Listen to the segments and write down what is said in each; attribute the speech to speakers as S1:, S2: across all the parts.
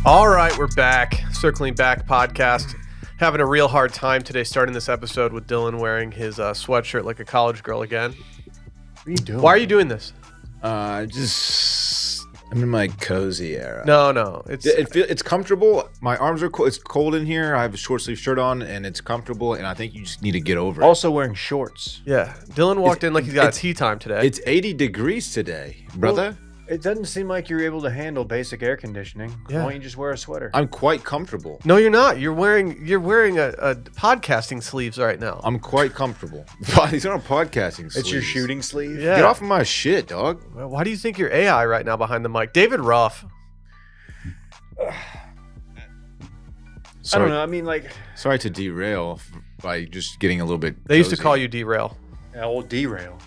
S1: All right, we're back. Circling Back podcast. Having a real hard time today starting this episode with Dillon wearing his sweatshirt like a college girl again.
S2: What are you doing?
S1: Why are you doing this?
S2: I'm in my cozy era.
S1: No.
S2: It's comfortable. My arms are cold. It's cold in here. I have a short sleeve shirt on and it's comfortable, and I think you just need to get over it.
S3: Also wearing shorts.
S1: Yeah. Dillon walked in like he's got a tea time today.
S2: It's 80 degrees today, brother.
S3: Well, it doesn't seem like you're able to handle basic air conditioning.
S1: Yeah.
S3: Why don't you just wear a sweater?
S2: I'm quite comfortable.
S1: No, you're not. You're wearing a podcasting sleeves right now.
S2: I'm quite comfortable. These aren't podcasting sleeves.
S3: It's your shooting sleeve?
S1: Yeah.
S2: Get off of my shit, dog.
S1: Why do you think you're AI right now behind the mic? David Ruff.
S3: I don't know. I mean, like...
S2: Sorry to derail by just getting a little bit
S1: They used to
S2: cozy.
S1: call you Derail.
S3: Yeah, old derail.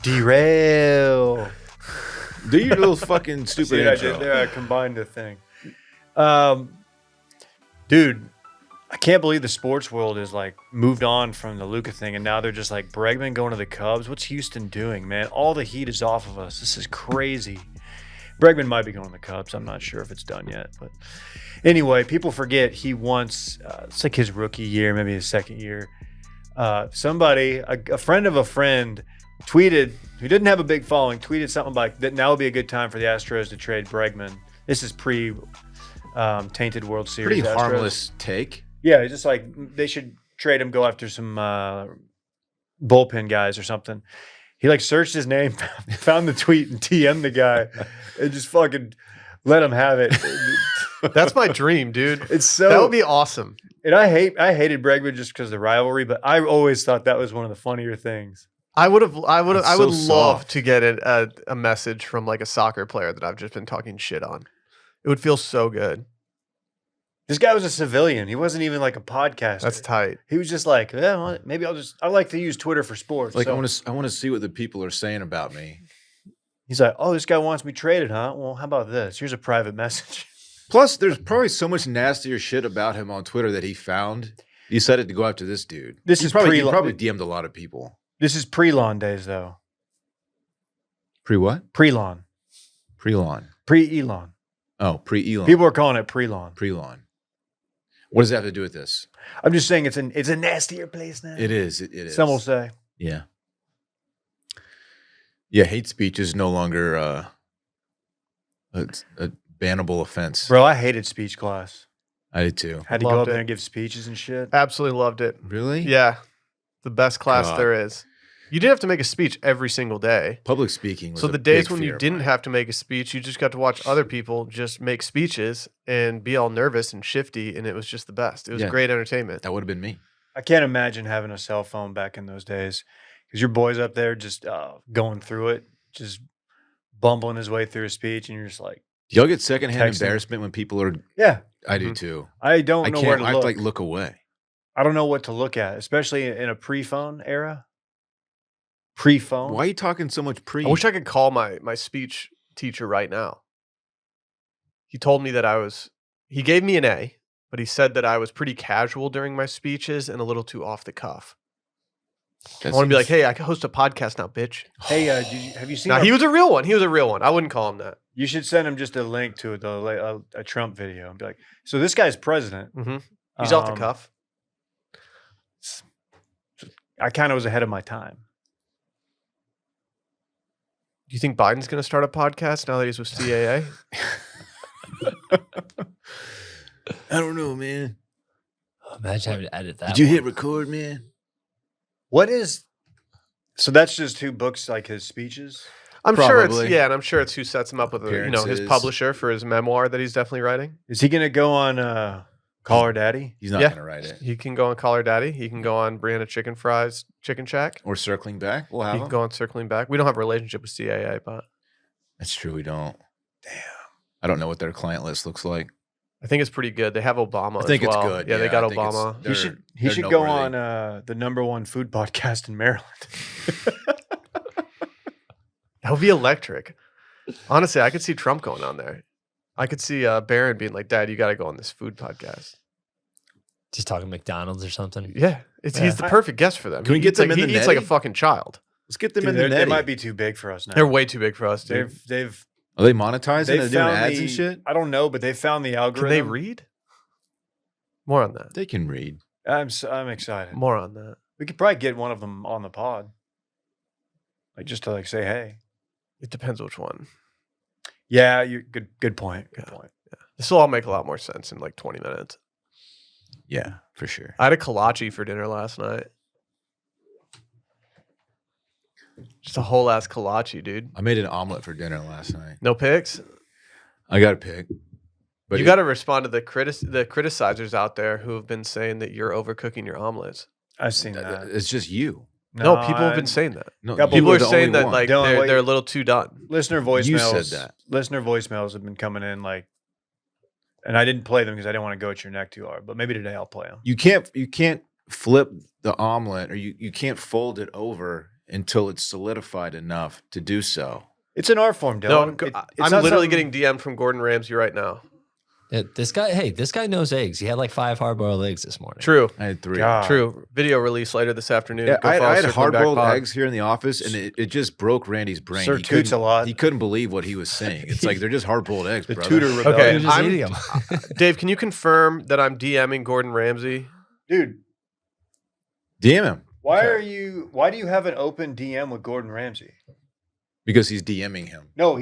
S3: Derail.
S2: Do your little fucking stupid
S3: See what I
S2: intro.
S3: did there? I combined the thing. Dude, I can't believe the sports world is like moved on from the Luka thing, and now they're just like Bregman going to the Cubs. What's Houston doing, man? All the heat is off of us. This is crazy. Bregman might be going to the Cubs. I'm not sure if it's done yet, but anyway, people forget he once. It's like his rookie year, maybe his second year. Somebody, a friend of a friend, tweeted, who didn't have a big following, tweeted something like that. Now would be a good time for the Astros to trade Bregman. This is tainted World Series.
S2: Pretty
S3: Astros.
S2: harmless take.
S3: Yeah, it's just like they should trade him, go after some bullpen guys or something. He like searched his name, found the tweet, and TM'd the guy, and just fucking let him have it.
S1: That's my dream, dude.
S3: It's so
S1: That would be awesome.
S3: And I hated Bregman just because of the rivalry, but I always thought that was one of the funnier things.
S1: I would
S2: It's
S1: love
S2: so soft.
S1: to get a message from like a soccer player that I've just been talking shit on. It would feel so good.
S3: This guy was a civilian. He wasn't even like a podcaster.
S1: That's tight.
S3: He was just like, yeah, well, maybe I like to use Twitter for sports.
S2: Like
S3: So
S2: I want to see what the people are saying about me.
S3: he's like, oh, this guy wants me traded, huh? Well, how about this? Here's a private message.
S2: Plus, there's probably so much nastier shit about him on Twitter that he found. He decided to go after this dude.
S3: This
S2: he
S3: is
S2: probably,
S3: pre-
S2: he probably DM'd a lot of people.
S3: This is pre-lawn days, though.
S2: Pre what?
S3: Pre-lawn.
S2: Pre-lawn.
S3: Pre-Elon.
S2: Oh, pre-Elon.
S3: People are calling it pre-lawn.
S2: Pre-lawn. What does that have to do with this?
S3: I'm just saying it's a nastier place now.
S2: It is. It is.
S3: Some will say.
S2: Yeah. Yeah, hate speech is no longer a bannable offense.
S3: Bro, I hated speech class.
S2: I did too.
S3: Had to go
S1: Loved
S3: up there
S1: it.
S3: and give speeches and shit.
S1: Absolutely loved it.
S2: Really?
S1: Yeah. The best class
S2: God.
S1: there is. You didn't have to make a speech every single day.
S2: Public speaking was
S1: So
S2: a
S1: the days
S2: big
S1: when you
S2: fear of
S1: didn't
S2: mine.
S1: have to make a speech, you just got to watch other people just make speeches and be all nervous and shifty, and it was just the best. It was
S2: Yeah.
S1: great entertainment.
S2: That would have been me.
S3: I can't imagine having a cell phone back in those days because your boy's up there just going through it, just bumbling his way through a speech, and you're just like,
S2: Do y'all get secondhand
S3: Texting.
S2: embarrassment when people are?
S3: yeah,
S2: I do
S1: Mhm.
S2: too.
S3: I don't
S2: I
S3: know where
S2: can't.
S3: to
S2: I have
S3: look.
S2: to like look away.
S3: I don't know what to look at, especially in a pre-phone era. Pre-phone.
S2: Why are you talking so much pre?
S1: I wish I could call my speech teacher right now. He told me that he gave me an A, but he said that I was pretty casual during my speeches and a little too off the cuff. I want to be like, hey, I can host a podcast now, bitch.
S3: Hey, have you seen?
S1: Now, he was a real one. He was a real one. I wouldn't call him that.
S3: You should send him just a link to a Trump video and be like, so this guy's president.
S1: Mm-hmm. He's off the cuff.
S3: I kind of was ahead of my time.
S1: Do you think Biden's going to start a podcast now that he's with CAA?
S2: I don't know, man.
S4: Imagine having to edit that.
S2: Did you hit
S4: one.
S2: record, man?
S3: What is? So that's just who books like his speeches.
S1: I'm sure it's
S2: Probably.
S1: and I'm sure it's who sets him up with his
S2: Appearances.
S1: publisher for his memoir that he's definitely writing.
S3: Is he gonna go on Call Her Daddy?
S2: He's not
S1: Yeah.
S2: gonna write it.
S1: He can go on Call Her Daddy. He can go on Brianna Chicken Fries Chicken Shack.
S2: Or circling back. We'll
S1: He
S2: have
S1: can
S2: him.
S1: go on Circling Back. We don't have a relationship with CAA, but
S2: That's true. We don't. Damn. I don't know what their client list looks like.
S1: I think it's pretty good. They have Obama.
S2: I think
S1: as
S2: it's
S1: well.
S2: good.
S1: Yeah, they got
S2: I think it's-
S1: Obama.
S2: they're-
S3: He
S2: they're
S3: should go
S2: noteworthy.
S3: on the #1 food podcast in Maryland.
S1: That would be electric. Honestly, I could see Trump going on there. I could see Barron being like, "Dad, you got to go on this food podcast."
S4: Just talking McDonald's or something.
S1: Yeah, he's the perfect guest for them.
S2: Can we
S1: He
S2: get
S1: eats
S2: them
S1: like,
S2: in
S1: he
S2: the
S1: eats like a
S2: netty?
S1: fucking child.
S2: Let's get them
S3: Dude,
S2: in the
S3: they
S2: net.
S3: might be too big for us now.
S1: They're way too big for us, dude.
S3: They've
S2: Are they monetizing?
S3: They
S2: They're doing
S3: found
S2: ads
S3: the,
S2: and shit?
S3: I don't know, but they found the
S1: Can
S3: algorithm.
S1: they read? More on that.
S2: They can read.
S3: I'm excited.
S1: More on that.
S3: We could probably get one of them on the pod, like just to like say hey.
S1: It depends which one.
S3: Yeah, you good point. Good
S1: Yeah.
S3: point.
S1: This will all make a lot more sense in like 20 minutes.
S2: Yeah, for sure.
S1: I had a kolache for dinner last night. Just a whole ass kolache, dude.
S2: I made an omelet for dinner last night.
S1: No pics.
S2: I got a pick. But
S1: You got to respond to the criticizers out there who have been saying that you're overcooking your omelets.
S3: I've seen that.
S2: It's just you.
S1: No, people have been saying that.
S2: No,
S3: Couple-
S1: People
S2: you
S1: are
S2: the
S1: saying
S2: only
S1: that
S2: one.
S1: like
S3: Dillon,
S1: they're a little too done.
S3: Listener voicemails.
S2: You said that.
S3: Listener voicemails have been coming in like, and I didn't play them because I didn't want to go at your neck too hard. But maybe today I'll play them.
S2: You can't flip the omelet, or you can't fold it over until it's solidified enough to do so.
S3: It's an art form,
S1: No,
S3: Dillon. It's
S1: I'm
S3: not
S1: literally
S3: something-
S1: getting DM'd from Gordon Ramsay right now.
S4: This guy knows eggs. He had like 5 hard-boiled eggs this morning.
S1: True.
S2: I had 3.
S3: God.
S1: True. Video release later this afternoon.
S2: Yeah,
S1: Go follow
S2: I had
S1: Circling Back
S2: hard-boiled
S1: Pod.
S2: eggs here in the office, and it just broke Randy's brain.
S3: Sir
S2: He
S3: toots
S2: couldn't-
S3: a lot.
S2: He couldn't believe what he was saying. It's like they're just hard-boiled eggs,
S3: The
S2: brother.
S3: tutor
S1: Okay,
S3: rebellion.
S4: He was just
S1: I'm-
S4: eating 'em.
S1: Dave, can you confirm that I'm DMing Gordon Ramsay?
S3: Dude,
S2: DM him
S3: why
S1: Okay.
S3: why do you have an open DM with Gordon Ramsay?
S2: because he's DMing him.
S3: No,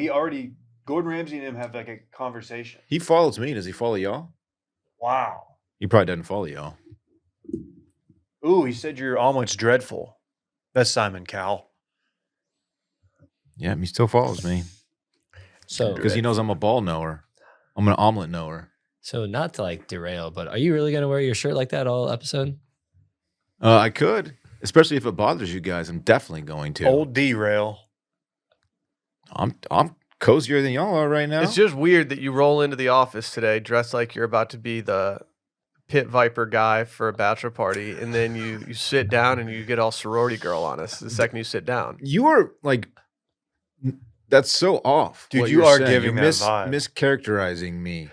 S3: Gordon Ramsay and him have like a conversation.
S2: He follows me. Does he follow y'all?
S3: Wow.
S2: He probably doesn't follow y'all.
S3: Ooh, he said your omelet's dreadful. That's Simon Cowell.
S2: Yeah, he still follows me
S4: So,
S2: because he knows I'm a ball knower. I'm an omelet knower.
S4: so not to like derail, but are you really gonna wear your shirt like that all episode?
S2: I could, especially if it bothers you guys. I'm definitely going to.
S3: Old derail.
S2: I'm cozier than y'all are right now.
S1: It's just weird that you roll into the office today dressed like you're about to be the pit viper guy for a bachelor party, and then you sit down and you get all sorority girl on us the second you sit down.
S2: You are like, that's so off.
S3: Dude,
S2: what
S3: you
S2: you're
S3: are
S2: saying.
S3: giving
S2: You're
S3: that vibe.
S2: mischaracterizing me.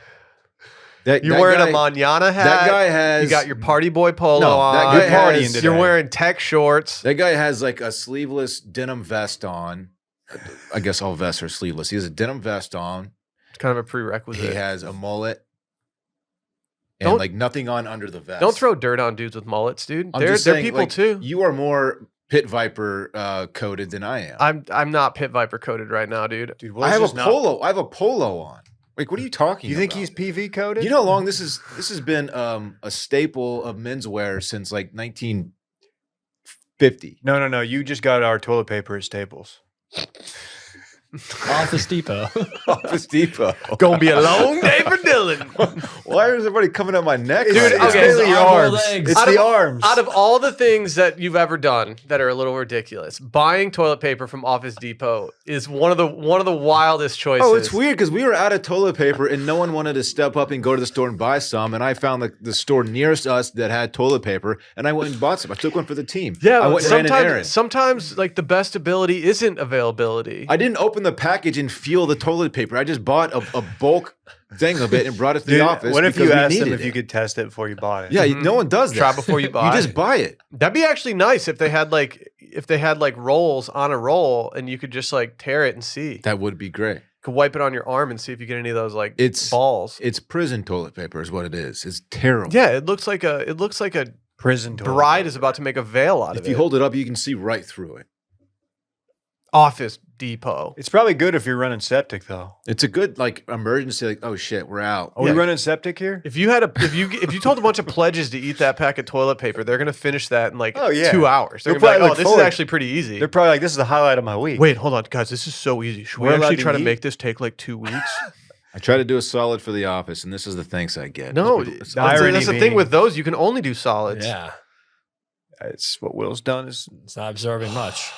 S2: That
S1: You're
S2: that
S1: wearing
S2: guy,
S1: a manana hat.
S2: That guy has.
S1: You got your party boy polo
S2: No,
S1: on.
S2: that guy
S3: You're partying
S2: has-
S3: today.
S1: You're wearing tech shorts.
S2: That guy has like a sleeveless denim vest on. I guess all vests are sleeveless. He has a denim vest on.
S1: It's kind of a prerequisite.
S2: He has a mullet. And
S1: Don't-
S2: like nothing on under the vest.
S1: Don't throw dirt on dudes with mullets, dude.
S2: I'm
S1: They're
S2: just saying,
S1: people
S2: like,
S1: too.
S2: You are more pit viper coated than I am.
S1: I'm not pit viper coated right now, dude.
S3: Dude,
S2: I have a polo. I have a polo on. Like, what are you talking
S3: You
S2: about?
S3: think he's PV coded?
S2: You know how long this has been a staple of menswear since like 1950.
S3: No. You just got our toilet paper at Staples.
S4: Office Depot.
S2: Office Depot.
S1: Gonna be a long day for Dillon.
S2: Why is everybody coming at my neck?
S1: Dude,
S2: like
S1: it's
S2: that?
S1: okay,
S3: mainly your
S4: hard-boiled
S3: arms.
S4: eggs.
S3: It's
S1: Out
S3: the
S1: of-
S3: arms.
S1: Out of all the things that you've ever done that are a little ridiculous, buying toilet paper from Office Depot is one of the wildest choices.
S2: Oh, it's weird because we were out of toilet paper and no one wanted to step up and go to the store and buy some. And I found the store nearest us that had toilet paper, and I went and bought some. I took one for the team.
S1: Yeah,
S2: I
S1: but
S2: went and ran an errand.
S1: sometimes like the best ability isn't availability.
S2: I didn't open the package and feel the toilet paper. I just bought a bulk thing of it and brought it to
S3: Dude,
S2: the office.
S3: what if
S2: because
S3: you
S2: we
S3: asked them
S2: needed
S3: if you
S2: it.
S3: could test it before you bought it?
S2: Yeah,
S1: Mhm.
S2: no one does that.
S1: Try before you buy.
S2: You just buy it.
S1: That'd be actually nice if they had like rolls on a roll and you could just like tear it and see.
S2: That would be great.
S1: Could wipe it on your arm and see if you get any of those like
S2: It's-
S1: balls.
S2: It's prison toilet paper is what it is. It's terrible.
S1: Yeah, it looks like a
S3: Prison toilet
S1: bride
S3: paper.
S1: is about to make a veil out of
S2: If
S1: it.
S2: you hold it up, you can see right through it.
S1: Office Depot.
S3: It's probably good if you're running septic though.
S2: It's a good like emergency. Like, oh shit, we're out.
S3: Are
S1: Yeah.
S3: we running septic here?
S1: If you told a bunch of pledges to eat that pack of toilet paper, they're gonna finish that in like
S3: Oh, yeah.
S1: 2 hours. They're
S3: They're
S1: gonna be like,
S3: probably
S1: oh,
S3: look
S1: this is
S3: forward-
S1: actually pretty easy.
S3: They're probably like, this is the highlight of my week.
S1: Wait, hold on, guys. This is so easy. Should we
S3: We're allowed
S1: actually
S3: to
S1: try to
S3: eat?
S1: make this take like 2 weeks?
S2: I try to do a solid for the office, and this is the thanks I get.
S1: No,
S2: It's-
S3: irony
S1: that's the thing
S3: being-
S1: with those. You can only do solids.
S4: Yeah,
S3: It's what Will's done is
S4: it's not absorbing much.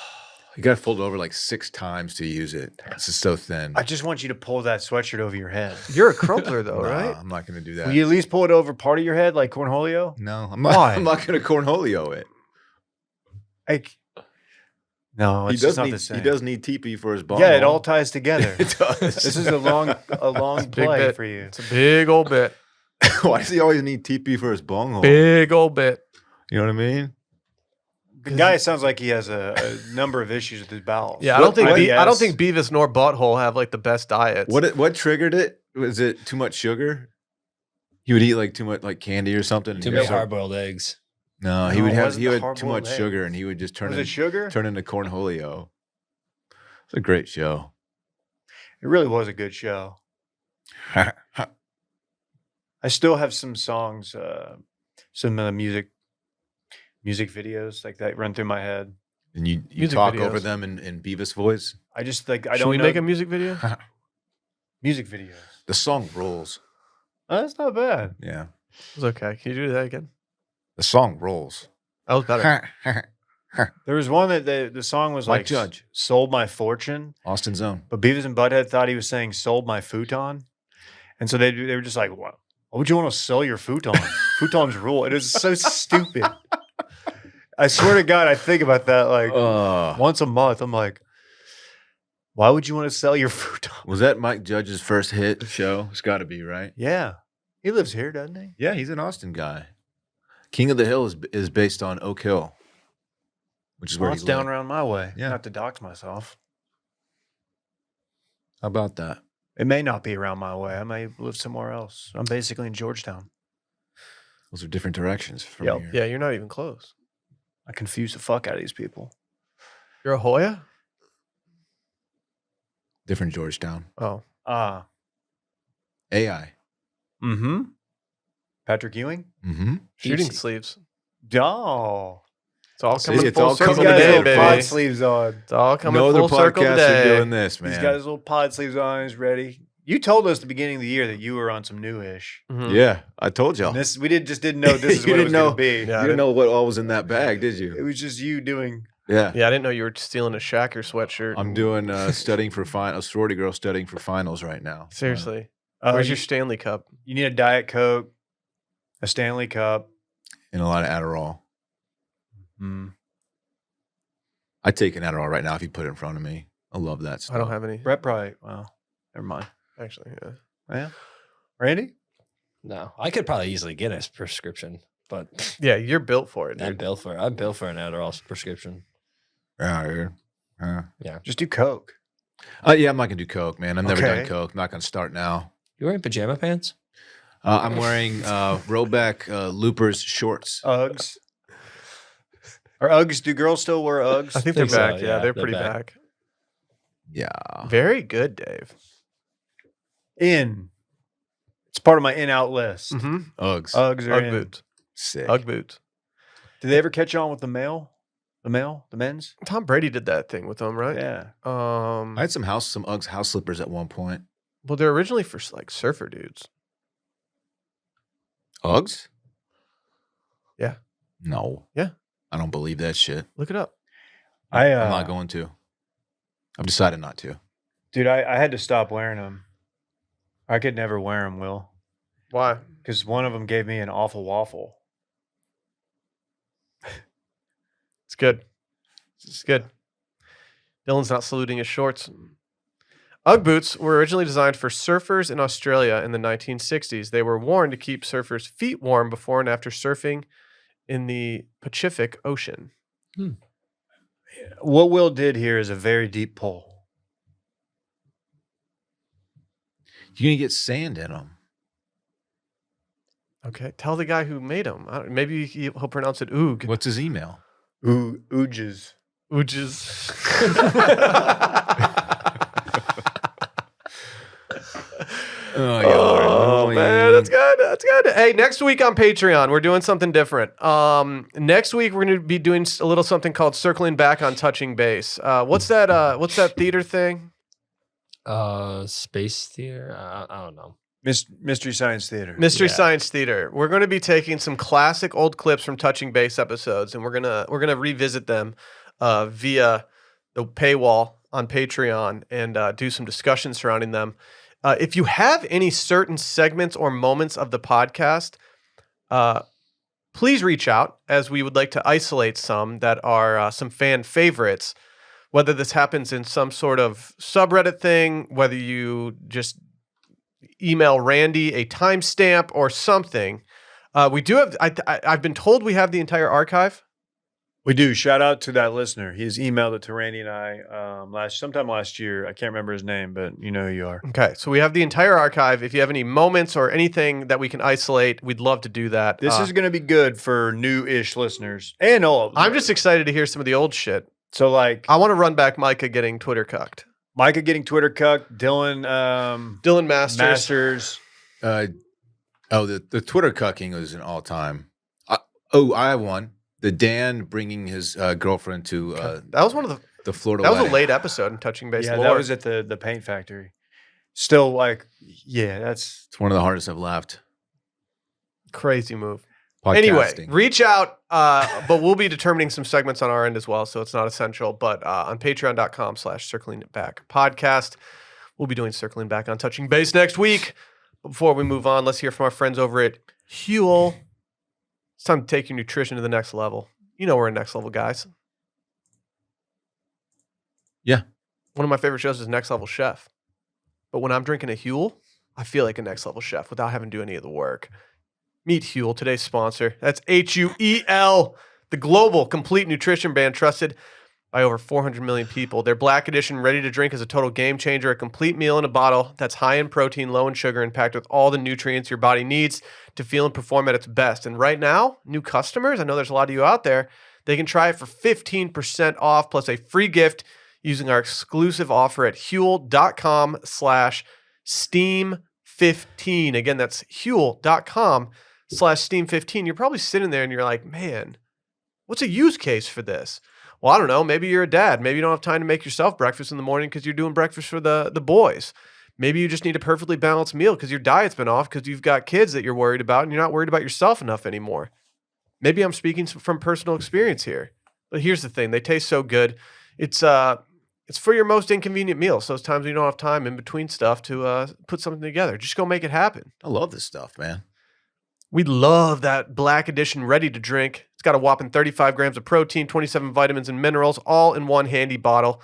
S2: you got to fold it over like 6 times to use it. It's just so thin.
S3: I just want you to pull that sweatshirt over your head.
S1: You're a crumpler though,
S2: Nah,
S1: right?
S2: I'm not going to do that.
S3: Will you at least pull it over part of your head like Cornholio?
S2: No, I'm not.
S3: Why?
S2: I'm not going to cornholio it.
S3: Like, no,
S2: He
S3: it's
S2: does
S3: just not
S2: need.
S3: the same.
S2: He does need teepee for his ball.
S3: Yeah, it all ties together.
S2: It does.
S3: This is a long
S1: big
S3: play
S1: bit.
S3: for you.
S1: It's a big old bit.
S2: Why does he always need teepee for his bong hole?
S1: Big old bit.
S2: You know what I mean?
S3: The guy sounds like he has a number of issues with his bowels.
S1: Yeah, I don't think Beavis nor Butthole have like the best diets.
S2: What triggered it? Was it too much sugar? He would eat like too much like candy or something.
S4: Too many hard-boiled eggs.
S2: No, he would have too much sugar, and he would just turn into cornholio. It's a great show.
S3: It really was a good show. I still have some songs, some music videos like that run through my head.
S2: And you talk over them in Beavis voice.
S3: I just like
S1: Should we make a music video?
S3: Music videos.
S2: The song rolls.
S3: Oh, that's not bad.
S2: Yeah,
S1: It was okay. Can you do that again?
S2: the song rolls.
S1: That was better.
S3: There was one that the song was
S2: Mike
S3: like
S2: Judge.
S3: "Sold My Fortune,"
S2: Austin's Own.
S3: but Beavis and Butthead thought he was saying "Sold My Futon," and so they were just like, "What? Why would you want to sell your futon? Futons rule." It is so stupid. I swear to God, I think about that like once a month. I'm like, why would you want to sell your futon?
S2: Was that Mike Judge's first hit show? It's got to be, right?
S3: Yeah, he lives here, doesn't he?
S2: Yeah, he's an Austin guy. King of the Hill is based on Oak Hill, which is where
S3: It's
S2: he's
S3: down around my way.
S2: Yeah.
S3: Not to dox myself.
S2: How about that?
S3: It may not be around my way. I may live somewhere else. I'm basically in Georgetown.
S2: Those are different directions from
S3: Yep.
S2: here.
S1: Yeah, you're not even close.
S3: I confuse the fuck out of these people.
S1: You're a Hoya?
S2: Different Georgetown.
S1: Oh.
S2: AI.
S3: Mm-hmm. Patrick Ewing?
S2: Mm-hmm.
S1: Shooting
S4: Easy.
S1: sleeves.
S3: Oh.
S1: It's all
S2: See,
S1: coming
S2: it's
S1: full
S2: all
S1: circle
S2: coming
S3: He's got his
S1: today,
S3: little
S2: together,
S3: pod
S1: baby.
S3: sleeves on.
S1: It's all coming
S2: No other
S1: full circle
S2: podcasts are
S1: today.
S2: doing this, man.
S3: He's got his little pod sleeves on. He's ready. You told us at the beginning of the year that you were on some newish.
S1: Mhm.
S2: Yeah, I told y'all.
S3: And this we just didn't know this is
S2: You
S3: what it
S2: didn't
S3: was going
S2: know.
S3: to be.
S1: Yeah,
S2: You didn't know what all was in that bag, did
S3: It
S2: you?
S3: was just you doing.
S2: Yeah.
S1: Yeah, I didn't know you were stealing a Shacker sweatshirt.
S2: I'm doing studying for a sorority girl studying for finals right now.
S1: Seriously. Where's your Stanley Cup?
S3: You need a Diet Coke, a Stanley Cup.
S2: And a lot of Adderall.
S3: Mm.
S2: I'd take an Adderall right now if you put it in front of me. I love that stuff.
S1: I don't have any.
S3: Brett probably. Well, never mind.
S1: Actually, yeah.
S3: Yeah. Randy?
S4: No, I could probably easily get a prescription, but
S1: Yeah, you're built for it,
S4: I'm
S1: dude.
S4: built for an Adderall prescription.
S2: Yeah.
S3: Just do Coke.
S2: Yeah, I'm not gonna do Coke, man. I've never done
S3: Okay.
S2: Coke. I'm not gonna start now.
S4: You wearing pajama pants?
S2: I'm wearing Roback Loopers shorts.
S3: Uggs. Or Uggs? Do girls still wear Uggs?
S1: I think they're
S4: Think so,
S1: back. Yeah,
S4: yeah,
S1: they're
S4: they're
S1: pretty
S4: back.
S1: back.
S2: Yeah.
S1: Very good, Dave.
S3: In. It's part of my in-out list.
S1: Mm-hmm.
S2: Uggs.
S3: Uggs are
S1: Ugg
S3: in.
S1: boots.
S2: Sick.
S1: Ugg boots.
S3: Did they ever catch on with the male? The men's?
S1: Tom Brady did that thing with them, right?
S3: Yeah.
S2: I had some Uggs house slippers at one point.
S1: Well, they're originally for like surfer dudes.
S2: Uggs?
S1: Yeah.
S2: No.
S1: Yeah.
S2: I don't believe that shit.
S1: Look it up.
S3: I'm
S2: I'm not going to. I've decided not to.
S3: Dude, I had to stop wearing them. I could never wear them, Will.
S1: Why?
S3: Because one of them gave me an awful waffle.
S1: It's good. It's good. Dillon's not saluting his shorts. Ugg boots were originally designed for surfers in Australia in the 1960s. They were worn to keep surfers' feet warm before and after surfing in the Pacific Ocean.
S3: What Will did here is a very deep pull.
S2: You're going to get sand in them.
S1: Okay, tell the guy who made them. Maybe he'll pronounce it oog.
S2: What's his email?
S3: Ooges.
S1: Ooges. Oh man, that's good. That's good. Hey, next week on Patreon, we're doing something different. Next week we're going to be doing a little something called circling back on touching base. What's that theater thing?
S4: Space theater? I don't know.
S3: Mystery Science Theater.
S1: Mystery
S4: Yeah.
S1: Science Theater. We're going to be taking some classic old clips from touching base episodes, and we're gonna revisit them via the paywall on Patreon and do some discussion surrounding them. If you have any certain segments or moments of the podcast, please reach out, as we would like to isolate some that are some fan favorites, whether this happens in some sort of subreddit thing, whether you just email Randy a timestamp or something. We do have, I've been told we have the entire archive.
S3: We do. Shout out to that listener. He's emailed it to Randy and I sometime last year. I can't remember his name, but you know who you are.
S1: Okay, so we have the entire archive. If you have any moments or anything that we can isolate, we'd love to do that.
S3: This is going to be good for new-ish listeners and old.
S1: I'm just excited to hear some of the old shit.
S3: So, like,
S1: I want to run back Micah getting Twitter cucked.
S3: Micah getting Twitter cucked, Dillon
S1: Dillon
S3: Masters.
S2: The Twitter cucking was an all-time. I have one. The Dan bringing his girlfriend to
S1: that was one of
S2: the Florida.
S1: That was
S2: wedding.
S1: a late episode in Touching Base.
S3: Yeah,
S1: lore.
S3: that was at the paint factory. Still, like, yeah, that's
S2: It's one of the hardest I've laughed.
S1: Crazy move.
S2: Podcasting.
S1: Anyway, reach out, but we'll be determining some segments on our end as well, so it's not essential. But on patreon.com/circling it back podcast, we'll be doing Circling Back on Touching Base next week. But before we move on, let's hear from our friends over at Huel. It's time to take your nutrition to the next level. You know we're next level guys.
S2: Yeah.
S1: One of my favorite shows is Next Level Chef. But when I'm drinking a Huel, I feel like a next level chef without having to do any of the work. Meet Huel, today's sponsor. That's HUEL, the global complete nutrition brand trusted by over 400 million people. Their Black Edition ready to drink is a total game changer, a complete meal in a bottle that's high in protein, low in sugar, and packed with all the nutrients your body needs to feel and perform at its best. And right now, new customers, I know there's a lot of you out there, they can try it for 15% off plus a free gift using our exclusive offer at Huel.com/Steam15. Again, that's Huel.com/Steam15. You're probably sitting there and you're like, man, what's a use case for this? Well, I don't know. Maybe you're a dad. Maybe you don't have time to make yourself breakfast in the morning because you're doing breakfast for the boys. Maybe you just need a perfectly balanced meal because your diet's been off because you've got kids that you're worried about and you're not worried about yourself enough anymore. Maybe I'm speaking from personal experience here. But here's the thing. They taste so good. It's for your most inconvenient meals. Those times when you don't have time in between stuff to put something together. Just go make it happen.
S2: I love this stuff, man.
S1: We love that Black Edition ready to drink. It's got a whopping 35 grams of protein, 27 vitamins and minerals, all in one handy bottle.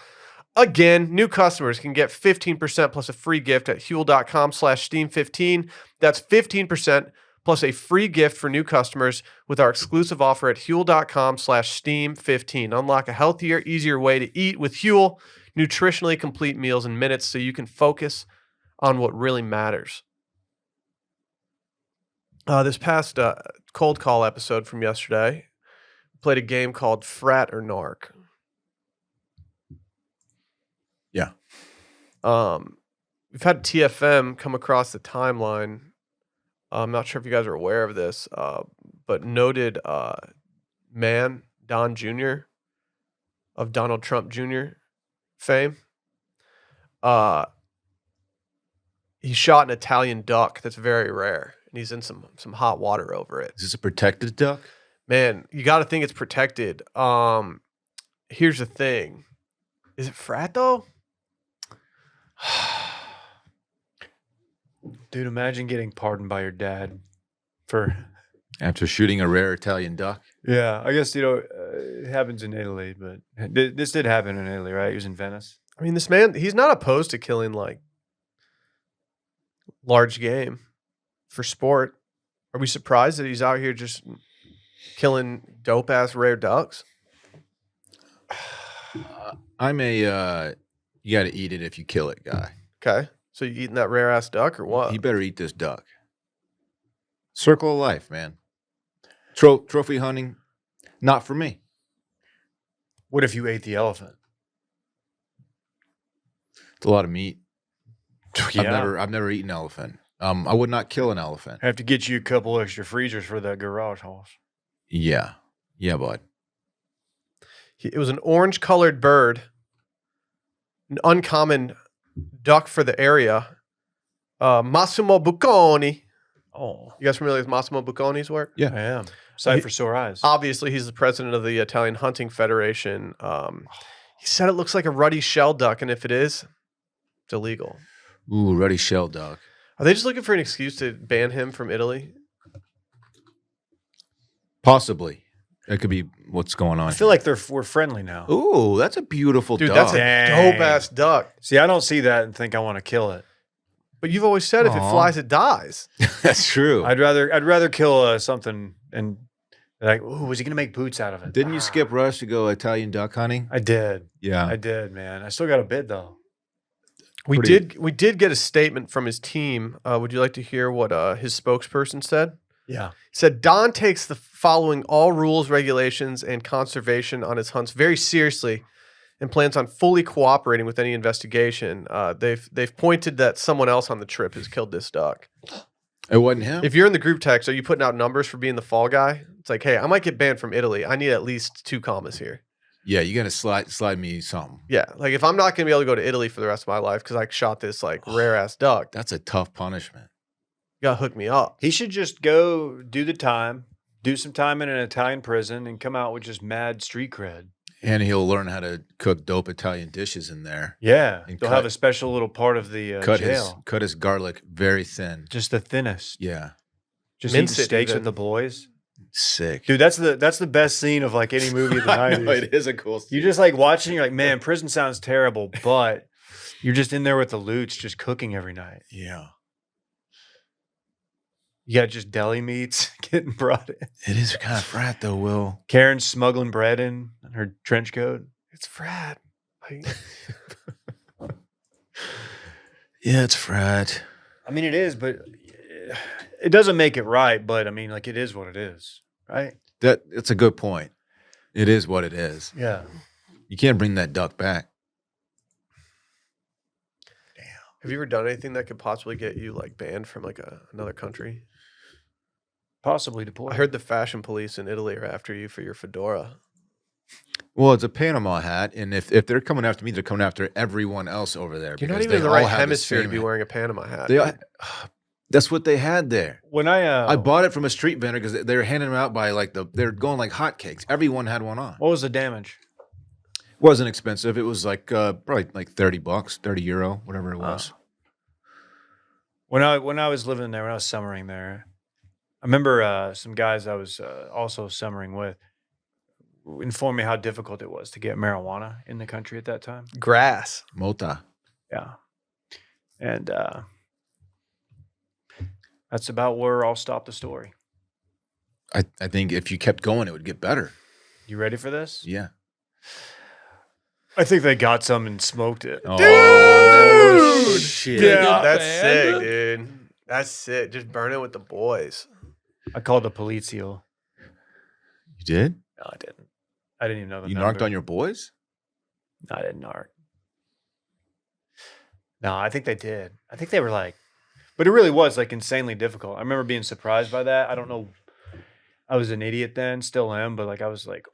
S1: Again, new customers can get 15% plus a free gift at Huel.com/Steam15. That's 15% plus a free gift for new customers with our exclusive offer at Huel.com/Steam15. Unlock a healthier, easier way to eat with Huel. Nutritionally complete meals in minutes so you can focus on what really matters. This past cold call episode from yesterday, we played a game called Frat or Narc.
S2: Yeah.
S1: We've had TFM come across the timeline. I'm not sure if you guys are aware of this, but noted man, Don Jr. of Donald Trump Jr. fame. He shot an Italian duck that's very rare, and he's in some hot water over it.
S2: Is this a protected duck?
S1: Man, you got to think it's protected. Here's the thing. Is it frat, though?
S3: dude. Imagine getting pardoned by your dad for.
S2: After shooting a rare Italian duck?
S3: Yeah, I guess it happens in Italy, but this did happen in Italy, right? He was in Venice.
S1: I mean, this man, he's not opposed to killing like large game for sport. Are we surprised that he's out here just killing dope ass rare ducks?
S2: I'm a you got to eat it if you kill it guy.
S1: Okay, so you eating that rare ass duck or what?
S2: You better eat this duck. Circle of life, man. Trophy hunting, not for me.
S3: What if you ate the elephant?
S2: It's a lot of meat.
S3: Yeah.
S2: I've never eaten elephant. I would not kill an elephant.
S3: I have to get you a couple extra freezers for that garage house.
S2: Yeah, bud.
S1: It was an orange-colored bird, an uncommon duck for the area. Massimo Bocconi.
S3: Oh,
S1: You guys familiar with Massimo Bocconi's work?
S2: Yeah.
S3: I am. Sight for sore eyes.
S1: Obviously, he's the president of the Italian Hunting Federation. He said it looks like a ruddy shell duck, and if it is, it's illegal.
S2: Ooh, ruddy shell duck.
S1: Are they just looking for an excuse to ban him from Italy?
S2: Possibly. That could be what's going on.
S3: I feel like we're friendly now.
S2: Ooh, that's a beautiful
S1: Dude,
S2: duck.
S1: that's a
S3: Dang.
S1: dope-ass duck.
S3: See, I don't see that and think I want to kill it.
S1: But you've always said if it
S2: Aw.
S1: flies, it dies.
S2: That's true.
S3: I'd rather kill something and They're like, ooh, was he going to make boots out of it?
S2: Didn't you skip rush to go Italian duck hunting?
S3: I did.
S2: Yeah.
S3: I did, man. I still got a bid, though.
S1: We did get a statement from his team. Would you like to hear what his spokesperson said?
S3: Yeah.
S1: He said, Don takes the following all rules, regulations, and conservation on his hunts very seriously and plans on fully cooperating with any investigation. They've pointed that someone else on the trip has killed this duck.
S2: It wasn't him?
S1: If you're in the group text, are you putting out numbers for being the fall guy? It's like, hey, I might get banned from Italy. I need at least 2 commas here.
S2: Yeah, you got to slide me something.
S1: Yeah, like if I'm not going to be able to go to Italy for the rest of my life because I shot this like rare-ass duck,
S2: That's a tough punishment.
S1: you got to hook me up.
S3: He should just go do the time, do some time in an Italian prison, and come out with just mad street cred.
S2: And he'll learn how to cook dope Italian dishes in there.
S3: Yeah.
S2: And
S3: They'll have a special little part of the jail.
S2: Cut his garlic very thin.
S3: Just the thinnest.
S2: Yeah.
S3: Just
S1: Mince
S3: eating
S1: it
S3: steaks
S1: even.
S3: with the boys.
S2: Sick.
S3: Dude, that's the best scene of like any movie of the 90s.
S2: I know, it is a cool scene.
S3: You're just like watching, you're like, man, prison sounds terrible, but you're just in there with the loots, just cooking every night.
S2: Yeah.
S3: You got just deli meats getting brought in.
S2: It is kind of frat though, Will.
S3: Karen's smuggling bread in her trench coat.
S1: It's frat. Like,
S2: Yeah, it's frat.
S3: I mean, it is, but it doesn't make it right. But I mean, like, it is what it is, right?
S2: That's a good point. It is what it is.
S3: Yeah.
S2: You can't bring that duck back.
S1: have you ever done anything that could possibly get you like banned from like another country?
S3: Possibly deployed.
S1: I heard the fashion police in Italy are after you for your fedora.
S2: Well, it's a Panama hat, and if they're coming after me, they're coming after everyone else over there.
S1: You're not
S2: because
S1: even in
S2: they
S1: the right
S2: all have
S1: hemisphere to
S2: same
S1: be
S2: hat.
S1: wearing a Panama hat.
S2: They that's what they had there.
S3: When I
S2: I bought it from a street vendor because they were handing them out by like they're going like hotcakes. Everyone had one on.
S3: what was the damage?
S2: Wasn't expensive. It was like probably like $30, €30, whatever it was.
S3: When I was living there, when I was summering there, I remember some guys I was also summering with informed me how difficult it was to get marijuana in the country at that time.
S1: Grass.
S2: Mota.
S3: Yeah. And that's about where I'll stop the story.
S2: I think if you kept going, it would get better.
S3: You ready for this?
S2: Yeah.
S3: I think they got some and smoked it.
S2: Oh, shit.
S3: Yeah.
S1: That's
S4: banned?
S1: sick, dude. That's sick. Just burn it with the boys.
S3: I called the polizio.
S2: You did?
S3: No, I didn't. I didn't even know the
S2: You
S3: number.
S2: narked on your boys?
S3: No, I didn't narc. No, I think they did. I think they were like, but it really was like insanely difficult. I remember being surprised by that. I don't know. I was an idiot then, still am, but like I was like,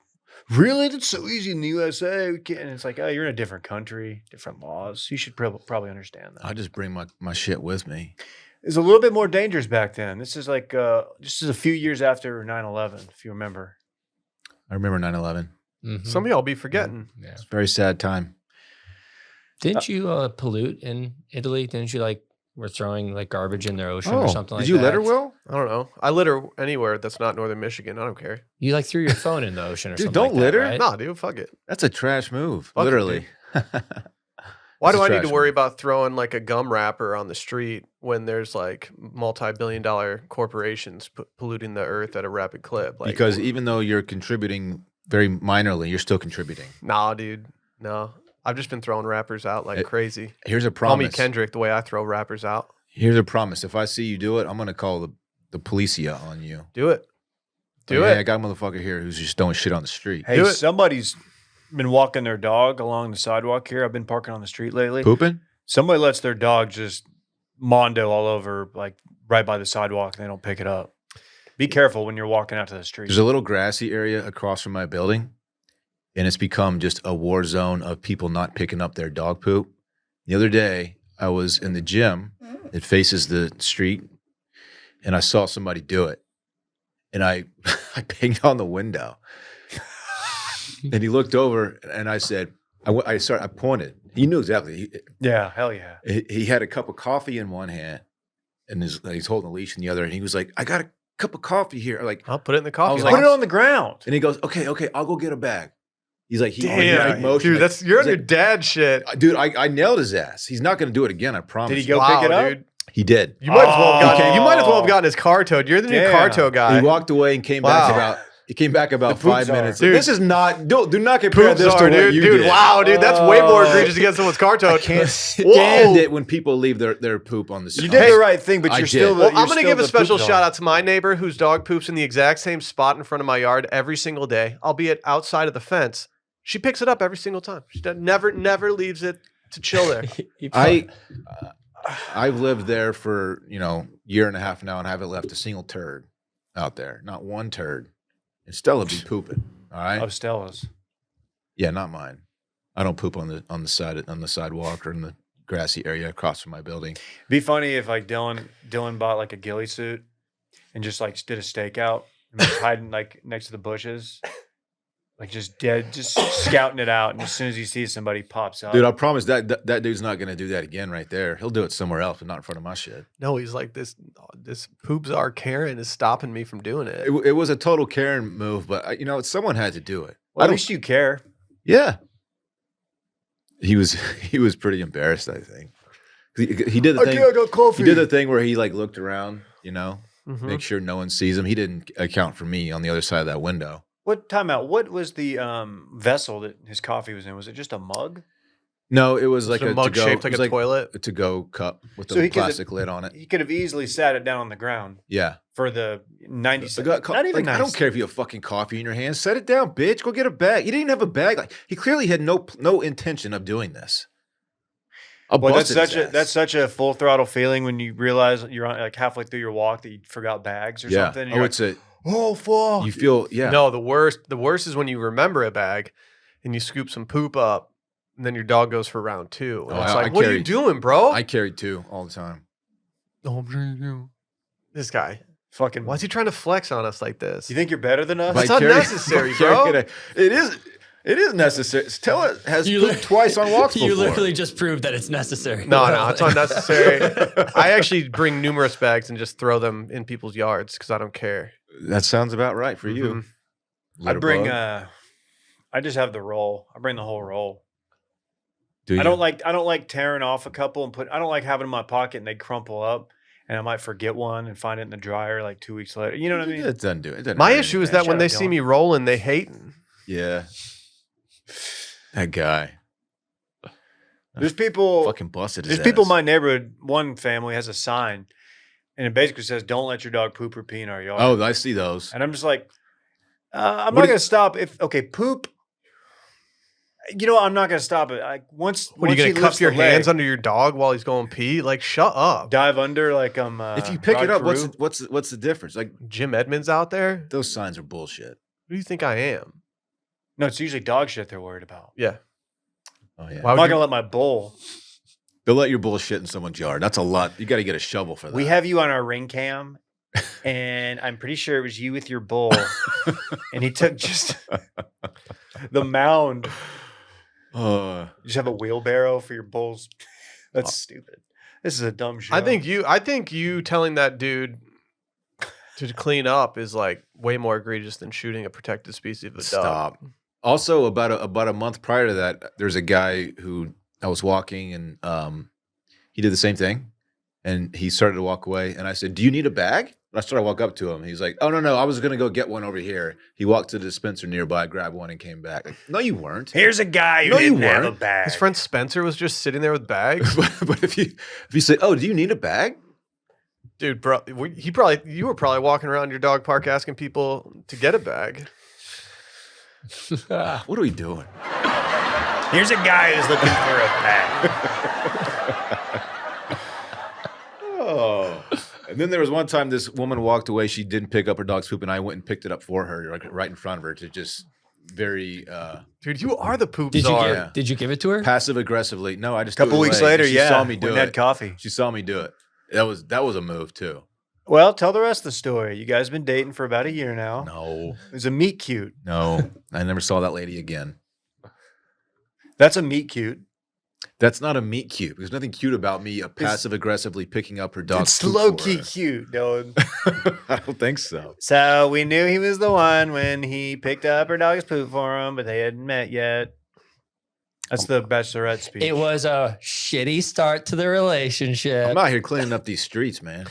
S3: really? That's so easy in the USA. We can't. And it's like, oh, you're in a different country, different laws. You should probably understand that.
S2: I just bring my shit with me.
S3: It's a little bit more dangerous back then. This is like just a few years after 9/11, if you remember.
S2: I remember 9/11.
S4: Mhm.
S1: Some of y'all be forgetting.
S4: Yeah.
S2: It's a very sad time.
S4: Didn't you pollute in Italy? Didn't you like were throwing like garbage in their ocean or something like
S2: did you
S4: that?
S2: litter, Will?
S1: I don't know. I litter anywhere that's not northern Michigan. I don't care.
S4: You like threw your phone in the ocean or
S2: Dude,
S4: something.
S2: don't
S4: like
S2: litter.
S4: That, right?
S1: Nah, dude, fuck it.
S2: That's a trash move.
S1: Fuck it,
S2: literally.
S1: Why
S2: It's
S1: do
S2: a
S1: I need to
S2: trash
S1: worry
S2: move.
S1: about throwing like a gum wrapper on the street when there's like multi-billion-dollar corporations polluting the earth at a rapid clip? Like,
S2: Because even though you're contributing very minorly, you're still contributing.
S1: nah, dude, no. I've just been throwing wrappers out like crazy.
S2: Here's a
S1: Call me
S2: promise.
S1: Kendrick the way I throw wrappers out.
S2: Here's a promise. If I see you do it, I'm gonna call the policia on you.
S1: Do it. Do
S2: Hey,
S1: it.
S2: I got a motherfucker here who's just throwing shit on the street.
S3: Hey,
S1: Do it.
S3: somebody's been walking their dog along the sidewalk here. I've been parking on the street lately.
S2: Pooping?
S3: Somebody lets their dog just mondo all over, like right by the sidewalk, and they don't pick it up. Be careful when you're walking out to the street.
S2: There's a little grassy area across from my building, and it's become just a war zone of people not picking up their dog poop. The other day, I was in the gym. It faces the street, and I saw somebody do it. And I banged on the window. And he looked over, and I said, I pointed. He knew exactly.
S3: Yeah, hell yeah.
S2: He had a cup of coffee in one hand, and he's holding a leash in the other. And he was like, I got a cup of coffee here. Like,
S1: I'll put it in the coffee.
S2: was
S3: Put
S2: like-
S3: it on the ground.
S2: and he goes, okay, I'll go get a bag. He's like,
S1: Damn,
S2: motioned,
S1: dude,
S2: like-
S1: you're on
S2: he's
S1: your
S2: like,
S1: dad shit.
S2: Dude, I nailed his ass. He's not going to do it again. I promise.
S3: Did he
S2: you.
S3: go pick it up?
S1: dude.
S2: He did.
S1: You might as well have
S3: Oh.
S1: gotten. You might as well have gotten his car towed. You're the new car
S3: Damn.
S1: tow guy.
S2: He walked away and came
S1: Wow.
S2: back about He came back about
S3: The poop
S2: 5
S3: czar.
S2: minutes.
S1: Dude.
S2: This is not. Do not compare
S1: Poop
S2: this to
S1: czar,
S2: what
S1: dude.
S2: you
S1: Dude,
S2: did.
S1: wow, dude, that's way more egregious to get someone's car towed.
S2: Can't
S1: Whoa.
S2: stand it when people leave their poop on the street.
S3: You did the right thing, but
S2: I
S3: you're
S2: did.
S3: still.
S1: Well,
S3: you're
S1: I'm going to
S3: still
S1: give a
S3: the
S1: special
S3: poop
S1: shout
S3: czar.
S1: out to my neighbor whose dog poops in the exact same spot in front of my yard every single day, albeit outside of the fence. She picks it up every single time. She never leaves it to chill there.
S2: I've lived there for year and a half now, and I haven't left a single turd out there. Not one turd. And Stella be pooping. All right.
S3: Of Stella's.
S2: Yeah, not mine. I don't poop on the sidewalk or in the grassy area across from my building.
S3: Be funny if like Dillon bought like a ghillie suit and just like did a stakeout and was hiding like next to the bushes, like just dead, just scouting it out. And as soon as he sees somebody, pops up.
S2: Dude, I promise that dude's not going to do that again right there. He'll do it somewhere else, but not in front of my shit.
S1: No, he's like, this poop czar Karen is stopping me from doing it.
S2: It was a total Karen move, but someone had to do it.
S3: Well, at least you care.
S2: Yeah. He was pretty embarrassed, I think. He did the thing.
S3: I got coffee.
S2: He did the thing where he like looked around,
S1: Mhm.
S2: make sure no one sees him. He didn't account for me on the other side of that window.
S3: What timeout? What was the vessel that his coffee was in? Was it just a mug?
S2: No, it was like
S1: It's a mug
S2: to-go,
S1: shaped like
S2: it was
S1: a toilet.
S2: a to-go cup with
S3: So
S2: a
S3: he could-
S2: plastic lid on it.
S3: He could have easily sat it down on the ground
S2: Yeah.
S3: for the 90
S2: I
S3: seconds. Not even
S2: I don't care if you have fucking coffee in your hand. Set it down, bitch. Go get a bag. He didn't even have a bag. Like he clearly had no intention of doing this.
S3: Well, that's such a full throttle feeling when you realize you're on like halfway through your walk that you forgot bags or something. And
S2: Oh,
S3: you're
S2: it's
S3: like,
S2: a
S3: fuck.
S2: you feel
S1: No, the worst is when you remember a bag and you scoop some poop up and then your dog goes for round 2. And
S2: Oh,
S1: it's
S2: I
S1: like, what are you
S2: carried-
S1: doing, bro?
S2: I carried 2 all the time.
S1: This guy.
S3: Fucking.
S1: Why is he trying to flex on us like this?
S3: You think you're better than us?
S1: That's
S2: By carrying-
S1: unnecessary,
S2: by
S1: bro.
S2: carrying it is necessary. Stella has
S4: You
S2: pooped
S4: li-
S2: twice on walks before.
S4: You literally just proved that it's necessary.
S1: No, it's unnecessary. I actually bring numerous bags and just throw them in people's yards because I don't care.
S2: That sounds about right for you.
S1: Mhm.
S3: I bring.
S2: Litterbug.
S3: I just have the roll. I bring the whole roll.
S2: Do
S3: I
S2: you?
S3: don't like tearing off a couple and I don't like having them in my pocket and they crumple up and I might forget one and find it in the dryer like 2 weeks later. You know what I mean?
S2: It doesn't do it. Doesn't
S1: My
S2: hurt
S1: issue is
S2: anything.
S1: that when
S3: Shut
S1: they
S3: up,
S1: see
S3: Dillon.
S1: me rolling, they hating.
S2: Yeah. That guy
S3: There's people.
S2: fucking busted his
S3: There's people in
S2: ass.
S3: my neighborhood. One family has a sign, and it basically says, "Don't let your dog poop or pee in our yard."
S2: Oh, I see those.
S3: And I'm just like, I'm
S2: What
S3: not
S2: do
S3: gonna stop. Poop. You know what? I'm not gonna stop it. Once
S1: What, are you
S3: he
S1: going to cup
S3: lifts
S1: your
S3: the leg,
S1: hands under your dog while he's going pee? Like, shut up.
S3: dive under like
S2: If you pick
S3: Rod
S2: it up,
S3: Carew.
S2: what's the difference? Like
S1: Jim Edmonds out there?
S2: those signs are bullshit.
S1: Who do you think I am?
S3: No, it's usually dog shit they're worried about.
S1: Yeah.
S2: Oh yeah.
S1: Why
S3: I'm
S1: would
S3: not
S1: you-
S3: gonna let my bull.
S2: Don't let your bullshit in someone's yard. That's a lot. You got to get a shovel for that.
S3: We have you on our ring cam, and I'm pretty sure it was you with your bull, and he took just the mound.
S2: Uh,
S3: You just have a wheelbarrow for your bulls. That's stupid. This is a dumb show.
S1: I think you telling that dude to clean up is like way more egregious than shooting a protected species of a dog.
S2: Stop. Also, about a month prior to that, there's a guy who I was walking and he did the same thing, and he started to walk away, and I said, "Do you need a bag?" And I started to walk up to him. He's like, "Oh no, I was gonna go get one over here." He walked to the dispenser nearby, grabbed one, and came back. Like, no, you weren't.
S3: Here's a guy who
S2: No, you
S3: didn't have a
S2: weren't.
S3: bag.
S1: His friend Spencer was just sitting there with bags.
S2: But if you say, "Oh, do you need a bag?"
S1: Dude, bro, you were probably walking around your dog park asking people to get a bag.
S2: What are we doing?
S3: Here's a guy who's looking for a bag.
S2: Oh. And then there was one time this woman walked away. She didn't pick up her dog's poop, and I went and picked it up for her, like right in front of her, to just very
S1: Dude, you are the poop
S4: Did you
S1: czar.
S2: Yeah.
S4: did you give it to her?
S2: passive aggressively. No, I just
S3: A couple
S2: threw it
S3: weeks
S2: away.
S3: later,
S2: She
S3: yeah,
S2: saw me do
S3: when had
S2: it.
S3: coffee.
S2: She saw me do it. That was a move too.
S3: Well, tell the rest of the story. You guys been dating for about a year now.
S2: No,
S3: It was a meet cute.
S2: no, I never saw that lady again.
S3: That's a meet cute.
S2: That's not a meet cute. There's nothing cute about me passive aggressively picking up her dog's
S3: It's
S2: poop
S3: low
S2: for
S3: key
S2: her.
S3: cute, Dylan.
S2: I don't think so.
S3: So we knew he was the one when he picked up her dog's poop for him, but they hadn't met yet. That's the bachelorette speech.
S4: It was a shitty start to the relationship.
S2: I'm out here cleaning up these streets, man.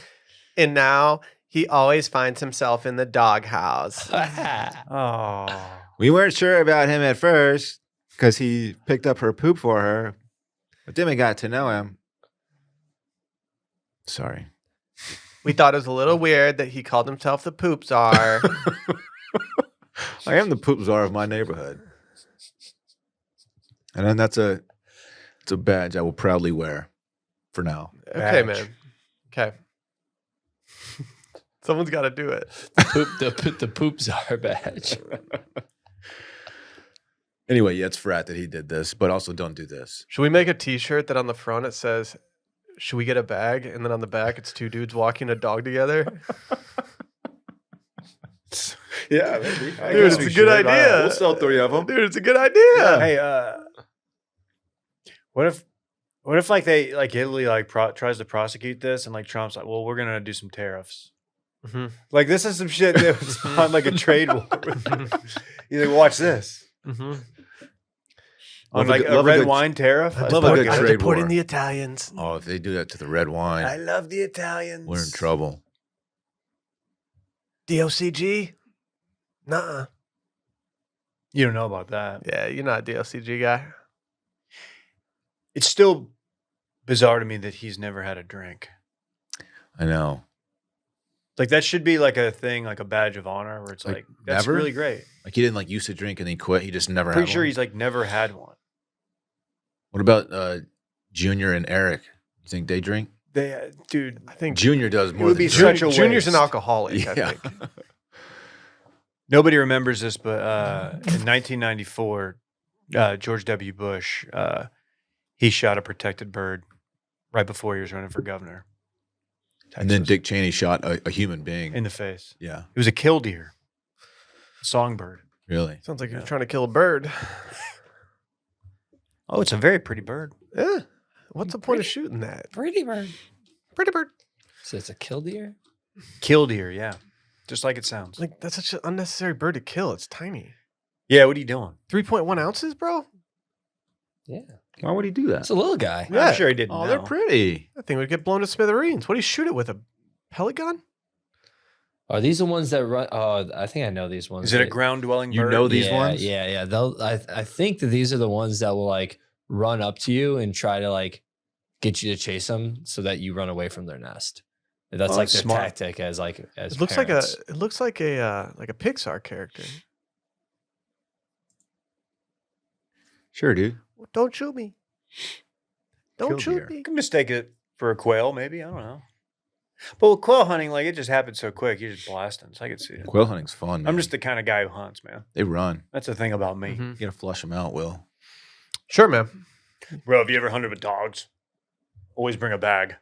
S1: And now He always finds himself in the doghouse.
S3: Oh.
S2: We weren't sure about him at first because he picked up her poop for her, but then we got to know him. Sorry.
S1: We thought it was a little weird that he called himself the poop czar.
S2: I am the poop czar of my neighborhood. And then it's a badge I will proudly wear for now.
S1: Okay,
S3: Badge.
S1: man. Okay. Someone's got to do it.
S4: The poop czar badge.
S2: Anyway, yeah, it's frat that he did this, but also don't do this.
S1: Should we make a T-shirt that on the front it says, "Should we get a bag?" And then on the back it's two dudes walking a dog together?
S2: Yeah, maybe.
S1: Dude, it's a good idea.
S2: We'll sell 3 of them.
S1: Dude, it's a good idea.
S3: Hey, what if like they like Italy like tries to prosecute this and like Trump's like, well, we're gonna do some tariffs.
S1: Mhm.
S3: Like this is some shit that was on like a trade war. He's like, watch this.
S1: Mm-hmm.
S3: On
S2: Love a
S3: like
S2: good-
S3: a
S2: love a
S3: red
S2: good-
S3: wine tariff.
S2: I'd love a good
S1: I
S2: trade
S1: deport in
S2: war.
S1: the Italians.
S2: Oh, if they do that to the red wine,
S3: I love the Italians.
S2: we're in trouble.
S1: DOCG? Nuh-uh.
S3: You don't know about that.
S1: Yeah, you're not a DOCG guy.
S3: It's still bizarre to me that he's never had a drink.
S2: I know.
S3: Like that should be like a thing, like a badge of honor, where it's
S2: Like,
S3: like that's
S2: never?
S3: really great.
S2: Like he didn't like used to drink and then he quit. He just never had
S3: Pretty sure
S2: one.
S3: he's like never had one.
S2: What about Junior and Eric? You think they drink?
S3: They, dude,
S1: I think
S2: Junior does more
S3: would
S2: than
S3: be
S2: drink.
S3: such a
S1: Junior's an
S3: waste.
S1: alcoholic, I
S2: Yeah.
S1: think.
S3: nobody remembers this, but in 1994, George W. Bush, he shot a protected bird right before he was running for governor.
S2: And then
S3: Texas.
S2: Dick Cheney shot a human being.
S3: in the face.
S2: Yeah,
S3: It was a killdeer, a songbird.
S2: really.
S1: Sounds like you're trying to kill a bird.
S3: Oh, it's a very pretty bird.
S1: Yeah. What's the point of shooting that?
S4: Pretty bird.
S1: Pretty bird.
S4: So it's a killdeer?
S3: Killdeer, yeah, just like it sounds.
S1: Like, that's such an unnecessary bird to kill. It's tiny.
S3: Yeah, what are you doing?
S1: 3.1 ounces, bro?
S4: Yeah.
S2: Why would he do that?
S4: It's a little guy.
S1: Yeah.
S3: I'm sure he didn't.
S2: Oh,
S3: know.
S2: they're pretty.
S1: That thing would get blown to smithereens. What do you shoot it with? A pellet gun?
S4: Are these the ones that run? Oh, I think I know these ones.
S3: Is it a
S4: that-
S3: ground dwelling
S2: You
S3: bird?
S2: know these
S4: yeah,
S2: ones?
S4: Yeah, yeah. They'll. I think that these are the ones that will like run up to you and try to like get you to chase them so that you run away from their nest. That's
S3: Oh,
S4: like their
S3: smart.
S4: tactic as
S1: It looks
S4: parents.
S1: like a Pixar character.
S2: Sure, dude.
S1: Don't shoot me. Don't shoot
S2: Killdeer.
S1: me.
S3: You can mistake it for a quail, maybe. I don't know. But with quail hunting, like it just happens so quick. You're just blasting. So I can see it.
S2: Quail hunting's fun. Man.
S3: I'm just the kind of guy who hunts, man.
S2: They run.
S3: That's the thing about me.
S1: Mhm.
S2: You gotta flush them out, Will.
S1: Sure, man.
S3: Bro, have you ever hunted with dogs? Always bring a bag.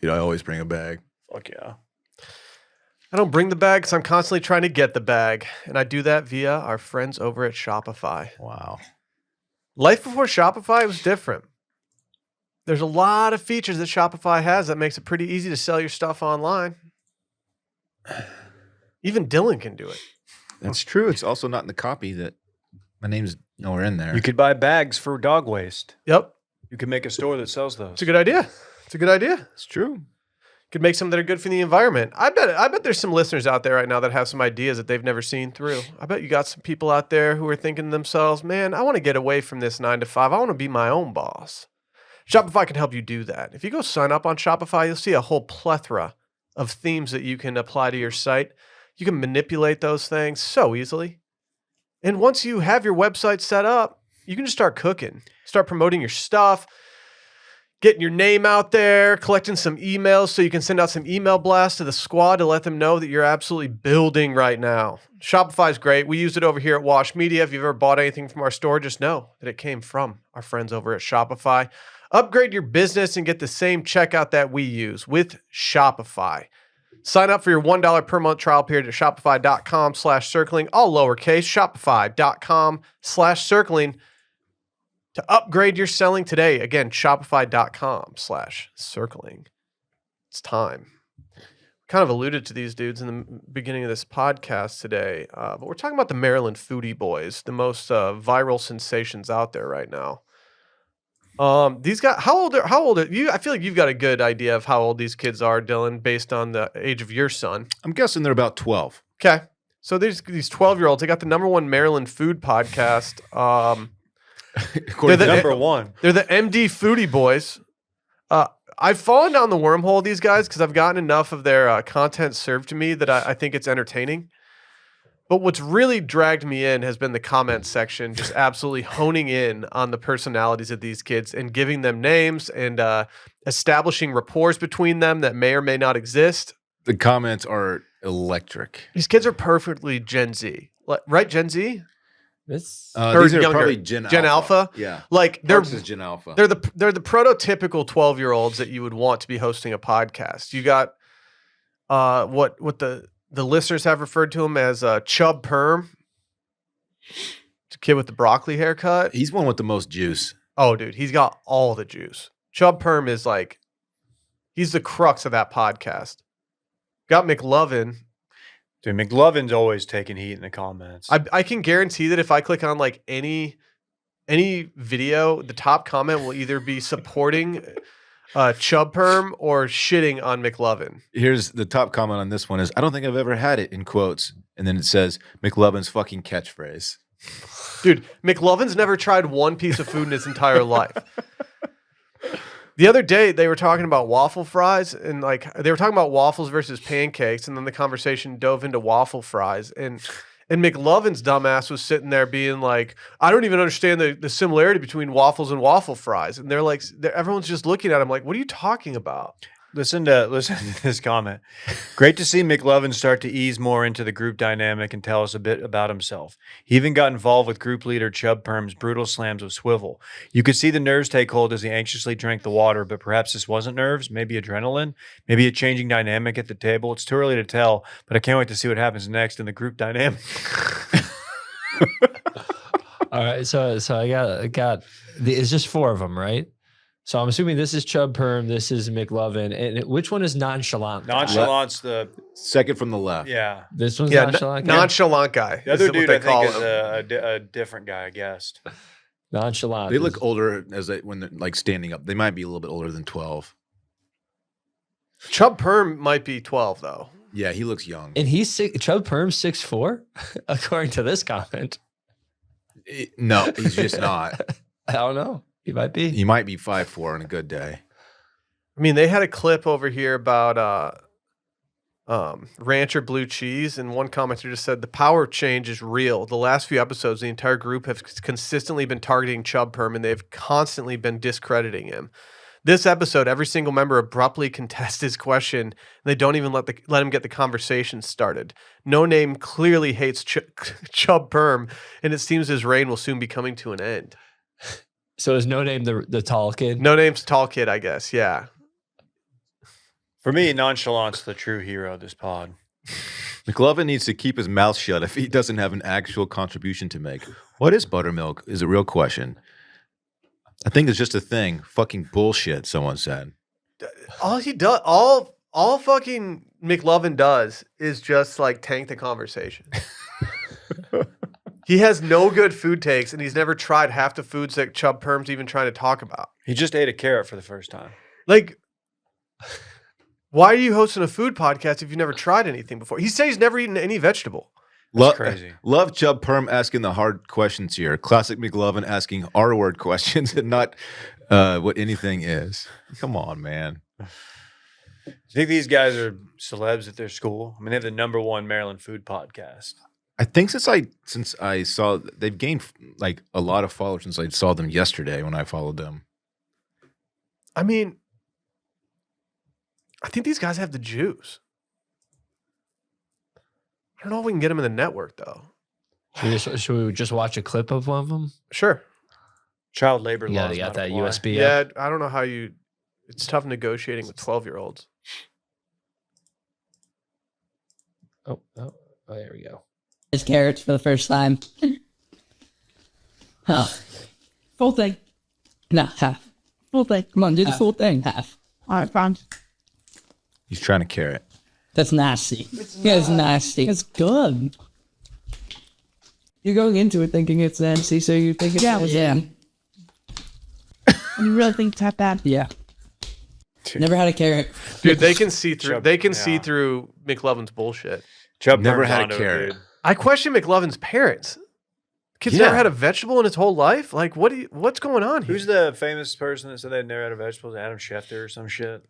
S2: Dude, I always bring a bag.
S3: Fuck yeah.
S1: I don't bring the bag because I'm constantly trying to get the bag. And I do that via our friends over at Shopify.
S2: Wow.
S1: Life before Shopify was different. There's a lot of features that Shopify has that makes it pretty easy to sell your stuff online. Even Dillon can do it.
S2: That's true. It's also not in the copy that my name's nowhere in there.
S3: You could buy bags for dog waste.
S1: Yep.
S3: You could make a store that sells those.
S1: It's a good idea. It's a good idea.
S2: It's true.
S1: Could make some that are good for the environment. I bet there's some listeners out there right now that have some ideas that they've never seen through. I bet you got some people out there who are thinking to themselves, man, I want to get away from this 9 to 5. I want to be my own boss. Shopify can help you do that. If you go sign up on Shopify, you'll see a whole plethora of themes that you can apply to your site. You can manipulate those things so easily. And once you have your website set up, you can just start cooking, start promoting your stuff, getting your name out there, collecting some emails so you can send out some email blasts to the squad to let them know that you're absolutely building right now. Shopify is great. We use it over here at Wash Media. If you've ever bought anything from our store, just know that it came from our friends over at Shopify. Upgrade your business and get the same checkout that we use with Shopify. Sign up for your $1 per month trial period at shopify.com/circling, all lowercase, shopify.com/circling to upgrade your selling today. Again, shopify.com/circling. It's time. Kind of alluded to these dudes in the beginning of this podcast today, but we're talking about the Maryland Foodie Boyz, the most viral sensations out there right now. These guys, how old are you? I feel like you've got a good idea of how old these kids are, Dylan, based on the age of your son.
S2: I'm guessing they're about 12.
S1: Okay. So there's these 12-year-olds. They got the #1 Maryland food podcast.
S2: According
S1: They're
S2: to
S1: the-
S3: Number one.
S1: They're the MD Foodie Boyz. I've fallen down the wormhole of these guys because I've gotten enough of their content served to me that I think it's entertaining. But what's really dragged me in has been the comment section, just absolutely honing in on the personalities of these kids and giving them names and establishing rapport between them that may or may not exist.
S2: the comments are electric.
S1: These kids are perfectly Gen Z, right? Gen Z,
S4: It's
S1: Or
S2: These are
S1: younger.
S2: probably
S1: Gen Alpha.
S2: Yeah.
S1: Like they're
S2: Parks is Gen Alpha.
S1: they're the prototypical 12-year-olds that you would want to be hosting a podcast. You got what the listeners have referred to him as Chub Perm. It's a kid with the broccoli haircut.
S2: He's one with the most juice.
S1: Oh, dude, he's got all the juice. Chub Perm is like, he's the crux of that podcast. Got McLovin.
S3: Dude, McLovin's always taking heat in the comments.
S1: I can guarantee that if I click on like any video, the top comment will either be supporting Chub Perm or shitting on McLovin.
S2: Here's the top comment on this one is, I don't think I've ever had it, in quotes. And then it says, McLovin's fucking catchphrase.
S1: Dude, McLovin's never tried one piece of food in his entire life. The other day, they were talking about waffle fries, and like they were talking about waffles versus pancakes, and then the conversation dove into waffle fries. And McLovin's dumbass was sitting there being like, I don't even understand the similarity between waffles and waffle fries. And they're like, everyone's just looking at him like, what are you talking about?
S3: Listen to this comment. Great to see McLovin start to ease more into the group dynamic and tell us a bit about himself. He even got involved with group leader Chub Perm's brutal slams of swivel. You could see the nerves take hold as he anxiously drank the water, but perhaps this wasn't nerves, maybe adrenaline, maybe a changing dynamic at the table. It's too early to tell, but I can't wait to see what happens next in the group dynamic.
S4: all right. So I got it's just 4 of them, right? So I'm assuming this is Chub Perm, this is McLovin, and which one is nonchalant?
S3: Nonchalant's the,
S2: Second from the left.
S3: yeah.
S4: This one's
S1: Yeah,
S4: nonchalant.
S1: nonchalant guy.
S3: The other
S1: is what
S3: dude
S1: they
S3: I
S1: call
S3: think is
S1: him.
S3: a different guy, I guess.
S4: Nonchalant.
S2: They look older as when they're like standing up. They might be a little bit older than 12.
S1: Chub Perm might be 12 though.
S2: Yeah, he looks young.
S4: And he's Chub Perm's 6'4", according to this comment.
S2: No, he's just not.
S4: I don't know. He might be.
S2: He might be 5'4" on a good day.
S1: I mean, they had a clip over here about Rancher Blue Cheese, and one commenter just said the power change is real. The last few episodes, the entire group have consistently been targeting Chub Perm, and they've constantly been discrediting him. This episode, every single member abruptly contests his question, and they don't even let him get the conversation started. No Name clearly hates Chub Perm, and it seems his reign will soon be coming to an end.
S4: So is No Name the tall kid?
S1: No Name's tall kid, I guess. Yeah.
S3: For me, Nonchalant's the true hero of this pod.
S2: McLovin needs to keep his mouth shut if he doesn't have an actual contribution to make. What is buttermilk is a real question. I think it's just a thing. Fucking bullshit, someone said.
S1: All he does, all fucking McLovin does is just like tank the conversation. He has no good food takes, and he's never tried half the foods that Chub Perm's even trying to talk about.
S3: He just ate a carrot for the first time.
S1: Like, why are you hosting a food podcast if you've never tried anything before? He says he's never eaten any vegetable.
S3: That's crazy.
S2: Love Chub Perm asking the hard questions here. Classic McLovin asking R-word questions and not what anything is. Come on, man.
S3: Do you think these guys are celebs at their school? I mean, they have the #1 Maryland food podcast.
S2: I think since I saw, they've gained like a lot of followers since I saw them yesterday when I followed them.
S1: I mean, I think these guys have the juice. I don't know if we can get them in the network, though.
S4: Should we just watch a clip of one of them?
S1: Sure.
S3: Child labor
S4: Yeah,
S3: laws
S4: you got
S3: not
S4: that
S3: apply.
S4: USB.
S1: Yeah, I don't know how you. It's tough negotiating with 12-year-olds.
S4: Oh, there we go.
S5: His carrots for the first time. Oh.
S6: Full thing.
S5: No, half.
S6: Full thing. Come on, do the
S5: Half.
S6: full thing.
S5: Half.
S6: All right, fine.
S2: He's trying to carrot.
S5: That's nasty. It's nasty.
S6: It's good. You're going into it thinking it's nasty, so you think it's
S5: Yeah.
S6: You really think it's that bad?
S5: Yeah. Never had a carrot.
S1: Dude, they can see through.
S3: Chubb-
S1: They can see
S3: yeah.
S1: through McLovin's bullshit.
S3: Chubb
S2: Never
S3: turns
S2: had a
S3: onto it,
S2: carrot.
S3: dude.
S1: I question McLovin's parents. Kid's
S2: Yeah.
S1: never had a vegetable in his whole life. Like, what's going on here?
S3: Who's the famous person that said they'd never had a vegetable? Adam Schefter or some shit.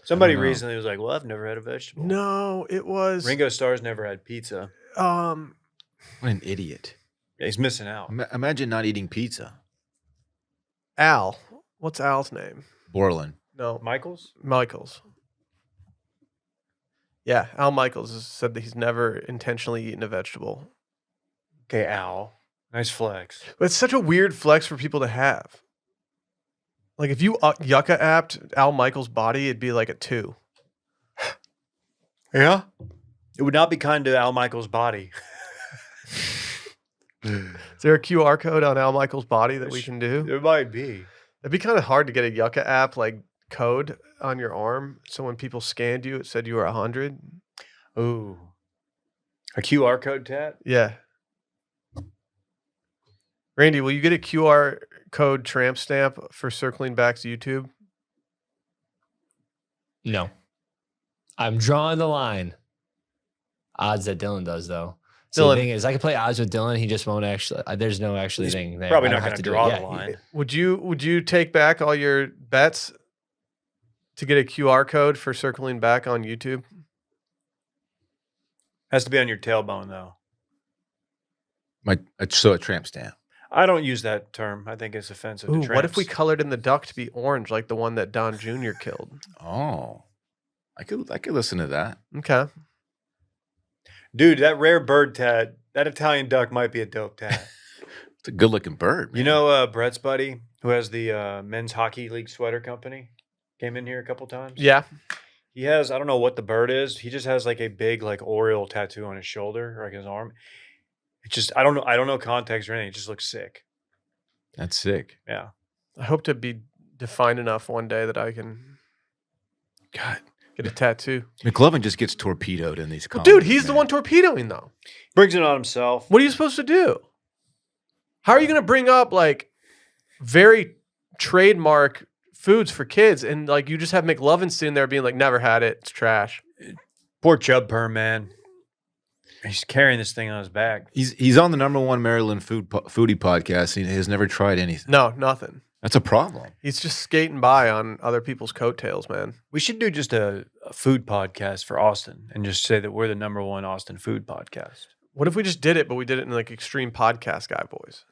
S3: Somebody
S2: know.
S3: recently was like, "Well, I've never had a vegetable."
S1: No, it was
S3: Ringo Starr's never had pizza.
S2: What an idiot.
S3: Yeah, he's missing out.
S2: Imagine not eating pizza.
S1: Al. What's Al's name?
S2: Borland.
S1: No,
S3: Michaels?
S1: Michaels. Yeah, Al Michaels has said that he's never intentionally eaten a vegetable.
S3: Okay, Al. Nice flex.
S1: But it's such a weird flex for people to have. Like if you yucca apped Al Michaels' body, it'd be like a 2.
S3: Yeah? It would not be kind to Al Michaels' body.
S1: Is there a QR code on Al Michaels' body that we can do?
S3: There might be.
S1: It'd be kind of hard to get a yucca app like code on your arm, so when people scanned you, it said you were 100.
S3: Ooh. A QR code tat?
S1: Yeah. Randy, will you get a QR code tramp stamp for circling back's YouTube?
S4: No. I'm drawing the line. Odds that Dillon does, though. So
S1: Dillon.
S4: the thing is, I can play odds with Dillon. He just won't actually. There's no actually thing there.
S3: Probably
S4: I
S3: not
S4: don't
S3: going
S4: have
S3: to
S4: do it.
S3: draw
S4: Yeah,
S3: the line.
S1: Would you take back all your bets to get a QR code for circling back on YouTube?
S3: Has to be on your tailbone, though.
S2: So a tramp stamp.
S3: I don't use that term. I think it's offensive
S1: Ooh,
S3: to
S1: what if we
S3: tramps.
S1: colored in the duck to be orange, like the one that Don Jr. killed?
S2: Oh. I could listen to that.
S1: Okay.
S3: Dude, that rare bird tat, that Italian duck might be a dope tat.
S2: It's a good looking bird. Man.
S3: You know Brett's buddy who has the men's hockey league sweater company? Came in here a couple times.
S1: Yeah.
S3: He has, I don't know what the bird is. He just has like a big like Oriole tattoo on his shoulder or like his arm. It just, I don't know context or anything. It just looks sick.
S2: That's sick.
S3: Yeah.
S1: I hope to be defined enough one day that I can
S2: God.
S1: get a tattoo.
S2: McLovin just gets torpedoed in these
S1: Well,
S2: comments.
S1: dude, he's the
S2: man.
S1: one torpedoing though.
S3: Brings it on himself.
S1: What are you supposed to do? How are you going to bring up like very trademark foods for kids and like you just have McLovin sitting there being like, never had it, it's trash.
S3: Poor Chubb Perm, man. He's carrying this thing on his back.
S2: He's on the #1 Maryland foodie podcast. And he has never tried anything.
S1: No, nothing.
S2: That's a problem.
S1: He's just skating by on other people's coattails, man.
S3: We should do just a food podcast for Austin and just say that we're the #1 Austin food podcast.
S1: What if we just did it, but we did it in like Extreme Podcast Guy Boys?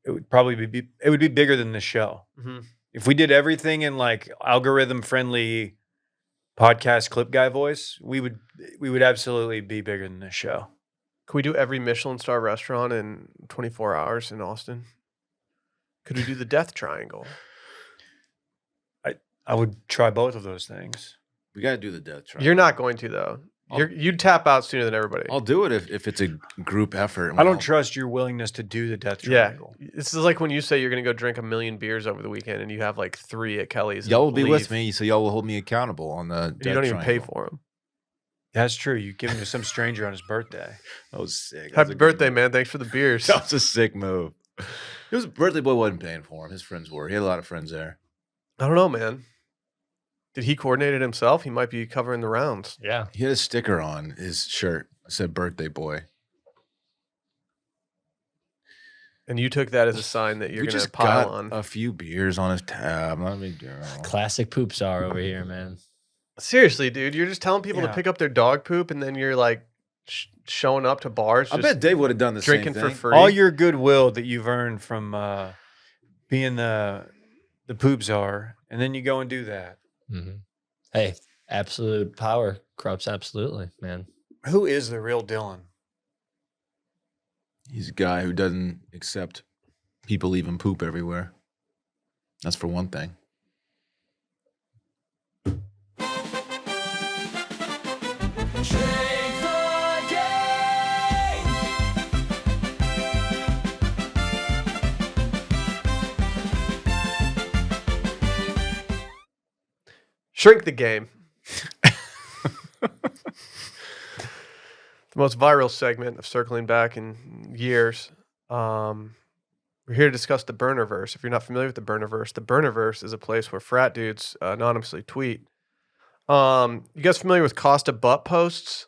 S3: It would probably be it would be bigger than this show.
S1: Mm-hmm.
S3: If we did everything in like algorithm friendly podcast clip guy voice, we would absolutely be bigger than this show.
S1: Could we do every Michelin star restaurant in 24 hours in Austin? Could we do the Death Triangle?
S3: I would try both of those things.
S2: We got to do the death try.
S1: You're not going to though. You'd tap out sooner than everybody.
S2: I'll do it if it's a group effort.
S3: I don't trust your willingness to do the death
S1: Yeah,
S3: triangle.
S1: this is like when you say you're going to go drink 1 million beers over the weekend and you have like 3 at Kelly's. and
S2: Y'all will be with
S1: leave.
S2: me, so y'all will hold me accountable on the.
S1: You don't even pay for them.
S3: That's true. You give him to some stranger on his birthday.
S2: That was sick. That was
S1: Happy
S2: a good
S1: birthday,
S2: move.
S1: man! Thanks for the beers.
S2: That was a sick move. His birthday boy wasn't paying for him. His friends were. He had a lot of friends there.
S1: I don't know, man. Did he coordinate it himself? He might be covering the rounds.
S4: Yeah.
S2: He had a sticker on his shirt that said "birthday boy."
S1: And you took that as a sign that you're
S2: We
S1: going to
S2: just
S1: pile
S2: got
S1: on.
S2: a few beers on his tab. Not a big deal.
S4: Classic poop czar over here, man.
S1: Seriously, dude, you're just telling people to
S3: Yeah.
S1: pick up their dog poop, and then you're like showing up to bars,
S2: I
S1: just
S2: bet Dave would have done the
S1: drinking
S2: same
S1: for
S2: thing.
S1: free.
S3: All your goodwill that you've earned from being the poop czar, and then you go and do that.
S4: Mm-hmm. Hey, absolute power corrupts absolutely, man.
S3: Who is the real Dillon?
S2: He's a guy who doesn't accept people leaving poop everywhere. That's for one thing.
S1: Shrink the game. The most viral segment of circling back in years. We're here to discuss the Burnerverse. If you're not familiar with the Burnerverse is a place where frat dudes anonymously tweet. You guys familiar with Costa butt posts?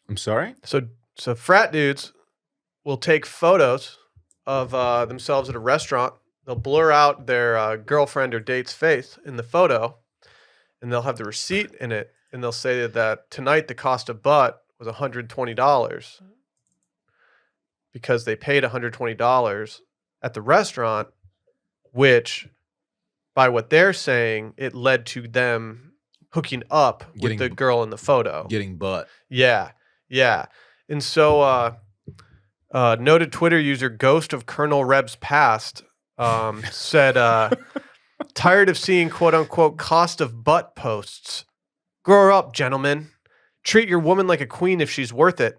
S2: I'm sorry?
S1: So frat dudes will take photos of themselves at a restaurant. They'll blur out their girlfriend or date's face in the photo, and they'll have the receipt in it, and they'll say that tonight the cost of butt was $120 because they paid $120 at the restaurant, which, by what they're saying, it led to them hooking up with the girl in the photo.
S2: Getting butt.
S1: Yeah. And so noted Twitter user Ghost of Colonel Reb's Past said, tired of seeing quote unquote cost of butt posts. Grow up, gentlemen. Treat your woman like a queen if she's worth it.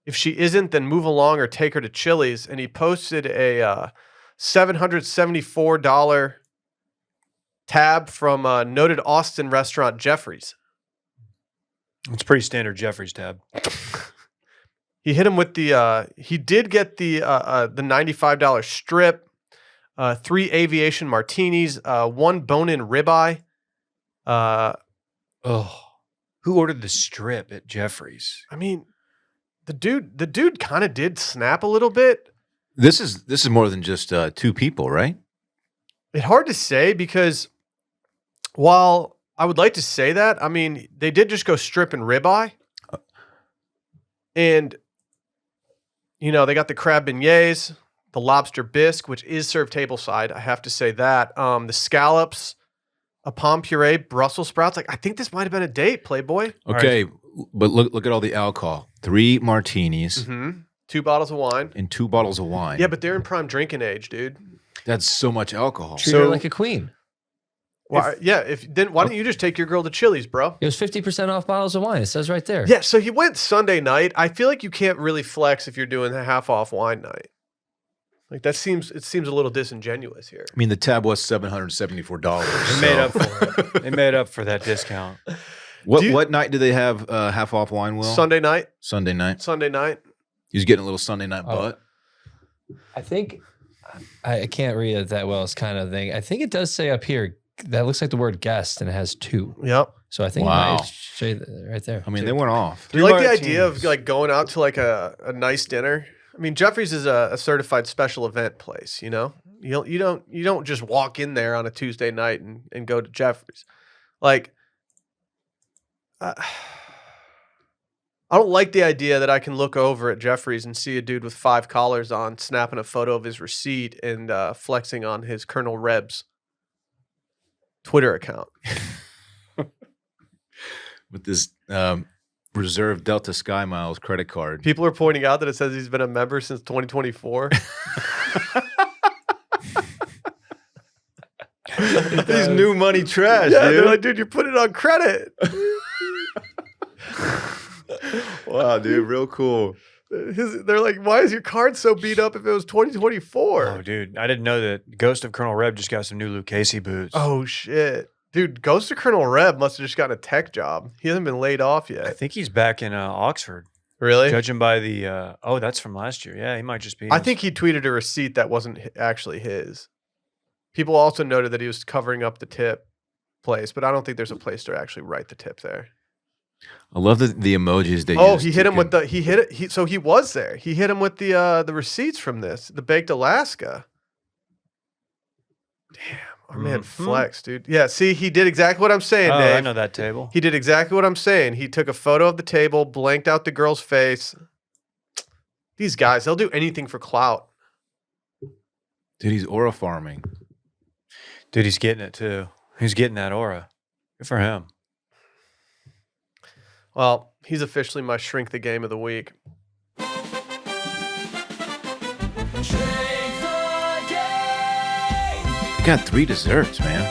S1: If she isn't, then move along or take her to Chili's. And he posted a $774 tab from noted Austin restaurant Jeffrey's.
S3: It's pretty standard Jeffrey's tab.
S1: He hit him with he did get the $95 strip, 3 aviation martinis, 1 bone-in ribeye.
S3: Who ordered the strip at Jeffrey's?
S1: I mean, the dude kind of did snap a little bit.
S2: This is more than just 2 people, right?
S1: It's hard to say because while I would like to say that, I mean, they did just go strip and ribeye. And, you know, they got the crab beignets, the lobster bisque, which is served tableside. I have to say that. The scallops, a pomme puree, Brussels sprouts. Like, I think this might have been a date, Playboy.
S2: Okay, but look at all the alcohol. 3 martinis.
S1: Mm-hmm. 2 bottles of wine.
S2: And 2 bottles of wine.
S1: Yeah, but they're in prime drinking age, dude.
S2: That's so much alcohol.
S4: Treat her like a queen.
S1: Why don't you just take your girl to Chili's, bro?
S4: It was 50% off bottles of wine. It says right there.
S1: Yeah, so he went Sunday night. I feel like you can't really flex if you're doing a half off wine night. Like it seems a little disingenuous here.
S2: I mean, the tab was $774.
S3: They made up for it. They made up for that discount.
S2: What night do they have half off wine, Will?
S1: Sunday night.
S2: Sunday night. He was getting a little Sunday night butt.
S4: I think I can't read it that well. It's kind of thing. I think it does say up here that looks like the word guest and it has 2.
S1: Yep.
S4: So I think it might say that right there.
S2: I mean, they went off.
S1: Do you like the idea of like going out to like a nice dinner? I mean, Jeffrey's is a certified special event place. You know, you don't just walk in there on a Tuesday night and go to Jeffrey's. Like, I don't like the idea that I can look over at Jeffrey's and see a dude with 5 collars on, snapping a photo of his receipt and flexing on his Colonel Reb's Twitter account.
S2: With this reserved Delta Sky Miles credit card.
S1: People are pointing out that it says he's been a member since 2024.
S2: These new money trash,
S1: Yeah,
S2: dude.
S1: they're like, dude, you put it on credit.
S2: Wow, dude, real cool.
S1: They're like, why is your card so beat up if it was 2024?
S3: Oh, dude, I didn't know that Ghost of Colonel Reb just got some new Lucchese boots.
S1: Oh, shit. Dude, Ghost of Colonel Reb must have just gotten a tech job. He hasn't been laid off
S3: I
S1: yet.
S3: think he's back in Oxford.
S1: Really?
S3: Judging by the, that's from last year. Yeah, he might just be.
S1: I think he tweeted a receipt that wasn't actually his. People also noted that he was covering up the tip place, but I don't think there's a place to actually write the tip there.
S2: I love the emojis they
S1: Oh,
S2: use
S1: he hit him with so he was there. He hit him with the receipts from this, the baked Alaska. Damn, our man flex, dude. Yeah, see, he did exactly what I'm saying, Dave.
S3: I know that table.
S1: He did exactly what I'm saying. He took a photo of the table, blanked out the girl's face. These guys, they'll do anything for clout.
S2: Dude, he's aura farming.
S3: Dude, he's getting it too. He's getting that aura. Good for him.
S1: Well, he's officially my shrink the game of the week.
S2: You got 3 desserts, man.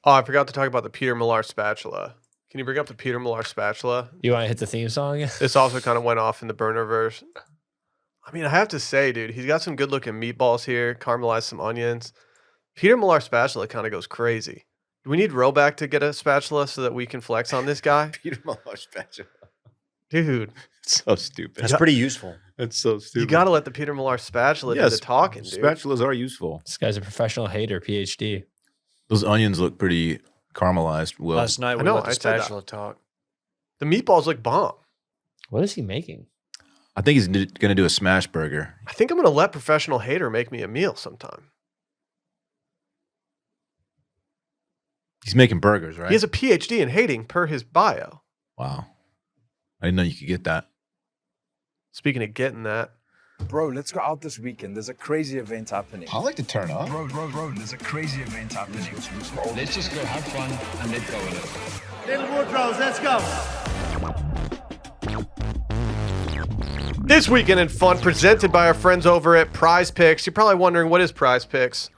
S1: Oh, I forgot to talk about the Peter Millar spatula. Can you bring up the Peter Millar spatula?
S4: You want to hit the theme song?
S1: This also kind of went off in the burnerverse. I mean, I have to say, dude, he's got some good looking meatballs here, caramelized some onions. Peter Millar spatula kind of goes crazy. Do we need Roback to get a spatula so that we can flex on this guy?
S2: Peter Millar spatula.
S1: Dude,
S2: It's so stupid.
S3: That's pretty useful.
S2: It's so stupid.
S1: you got to let the Peter Millar spatula do the talking, dude.
S2: Spatulas are useful.
S4: This guy's a professional hater, PhD.
S2: Those onions look pretty caramelized. Will
S3: Last night we
S1: know,
S3: let the
S1: I said that.
S3: spatula talk.
S1: The meatballs look bomb.
S4: What is he making?
S2: I think he's going to do a smash burger.
S1: I think I'm going to let professional hater make me a meal sometime.
S2: He's making burgers, right?
S1: He has a PhD in hating per his bio.
S2: Wow. I didn't know you could get that.
S1: Speaking of getting that,
S7: Bro, let's go out this weekend. There's a crazy event happening.
S2: I like to turn up.
S7: Bro, there's a crazy event happening.
S8: Let's just go have fun and let go with it.
S9: Little Woodrose, let's go.
S1: this weekend in fun, presented by our friends over at Prize Picks. You're probably wondering, what is Prize Picks?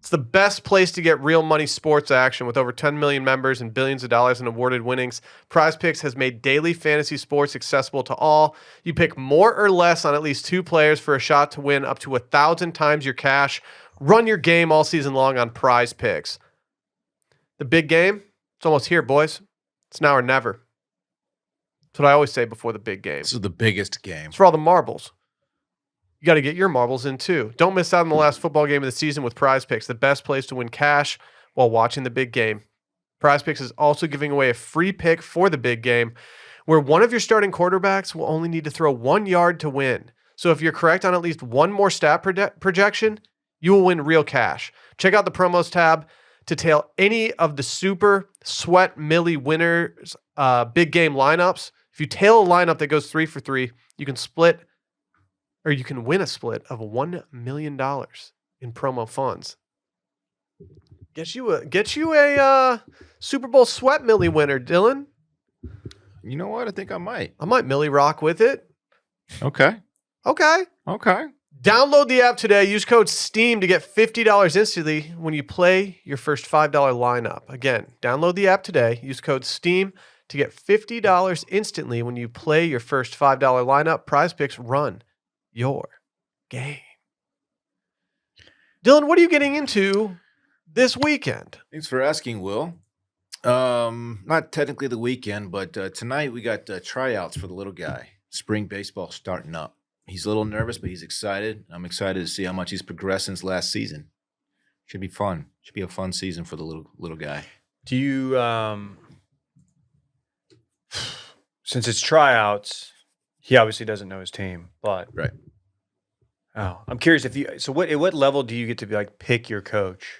S1: It's the best place to get real money sports action. With over 10 million members and billions of dollars in awarded winnings, Prize Picks has made daily fantasy sports accessible to all. You pick more or less on at least 2 players for a shot to win up to 1,000 times your cash. Run your game all season long on Prize Picks. The big game, it's almost here, boys. It's now or never. That's what I always say before the big game.
S2: This is the biggest game.
S1: It's for all the marbles. You got to get your marbles in too. Don't miss out on the last football game of the season with Prize Picks, the best place to win cash while watching the big game. Prize Picks is also giving away a free pick for the big game where one of your starting quarterbacks will only need to throw 1 yard to win. So if you're correct on at least one more stat projection, you will win real cash. Check out the promos tab to tail any of the super sweat milli winners big game lineups. If you tail a lineup that goes 3 for 3, you can split or you can win a split of $1 million in promo funds. Get you a Super Bowl sweat milli winner, Dillon.
S2: You know what? I think I might.
S1: I might milli rock with it.
S2: Okay.
S1: Okay. Download the app today. Use code STEAM to get $50 instantly when you play your first $5 lineup. Again, download the app today. Use code STEAM to get $50 instantly when you play your first $5 lineup. Prize Picks, run your game. Dillon, what are you getting into this weekend?
S2: Thanks for asking, Will. Not technically the weekend, but tonight we got tryouts for the little guy. Spring baseball starting up. He's a little nervous, but he's excited. I'm excited to see how much he's progressed since last season. Should be fun. Should be a fun season for the little guy.
S3: Do you, since it's tryouts, he obviously doesn't know his team, but
S2: Right.
S3: Oh, I'm curious if you. So what? At what level do you get to be like pick your coach,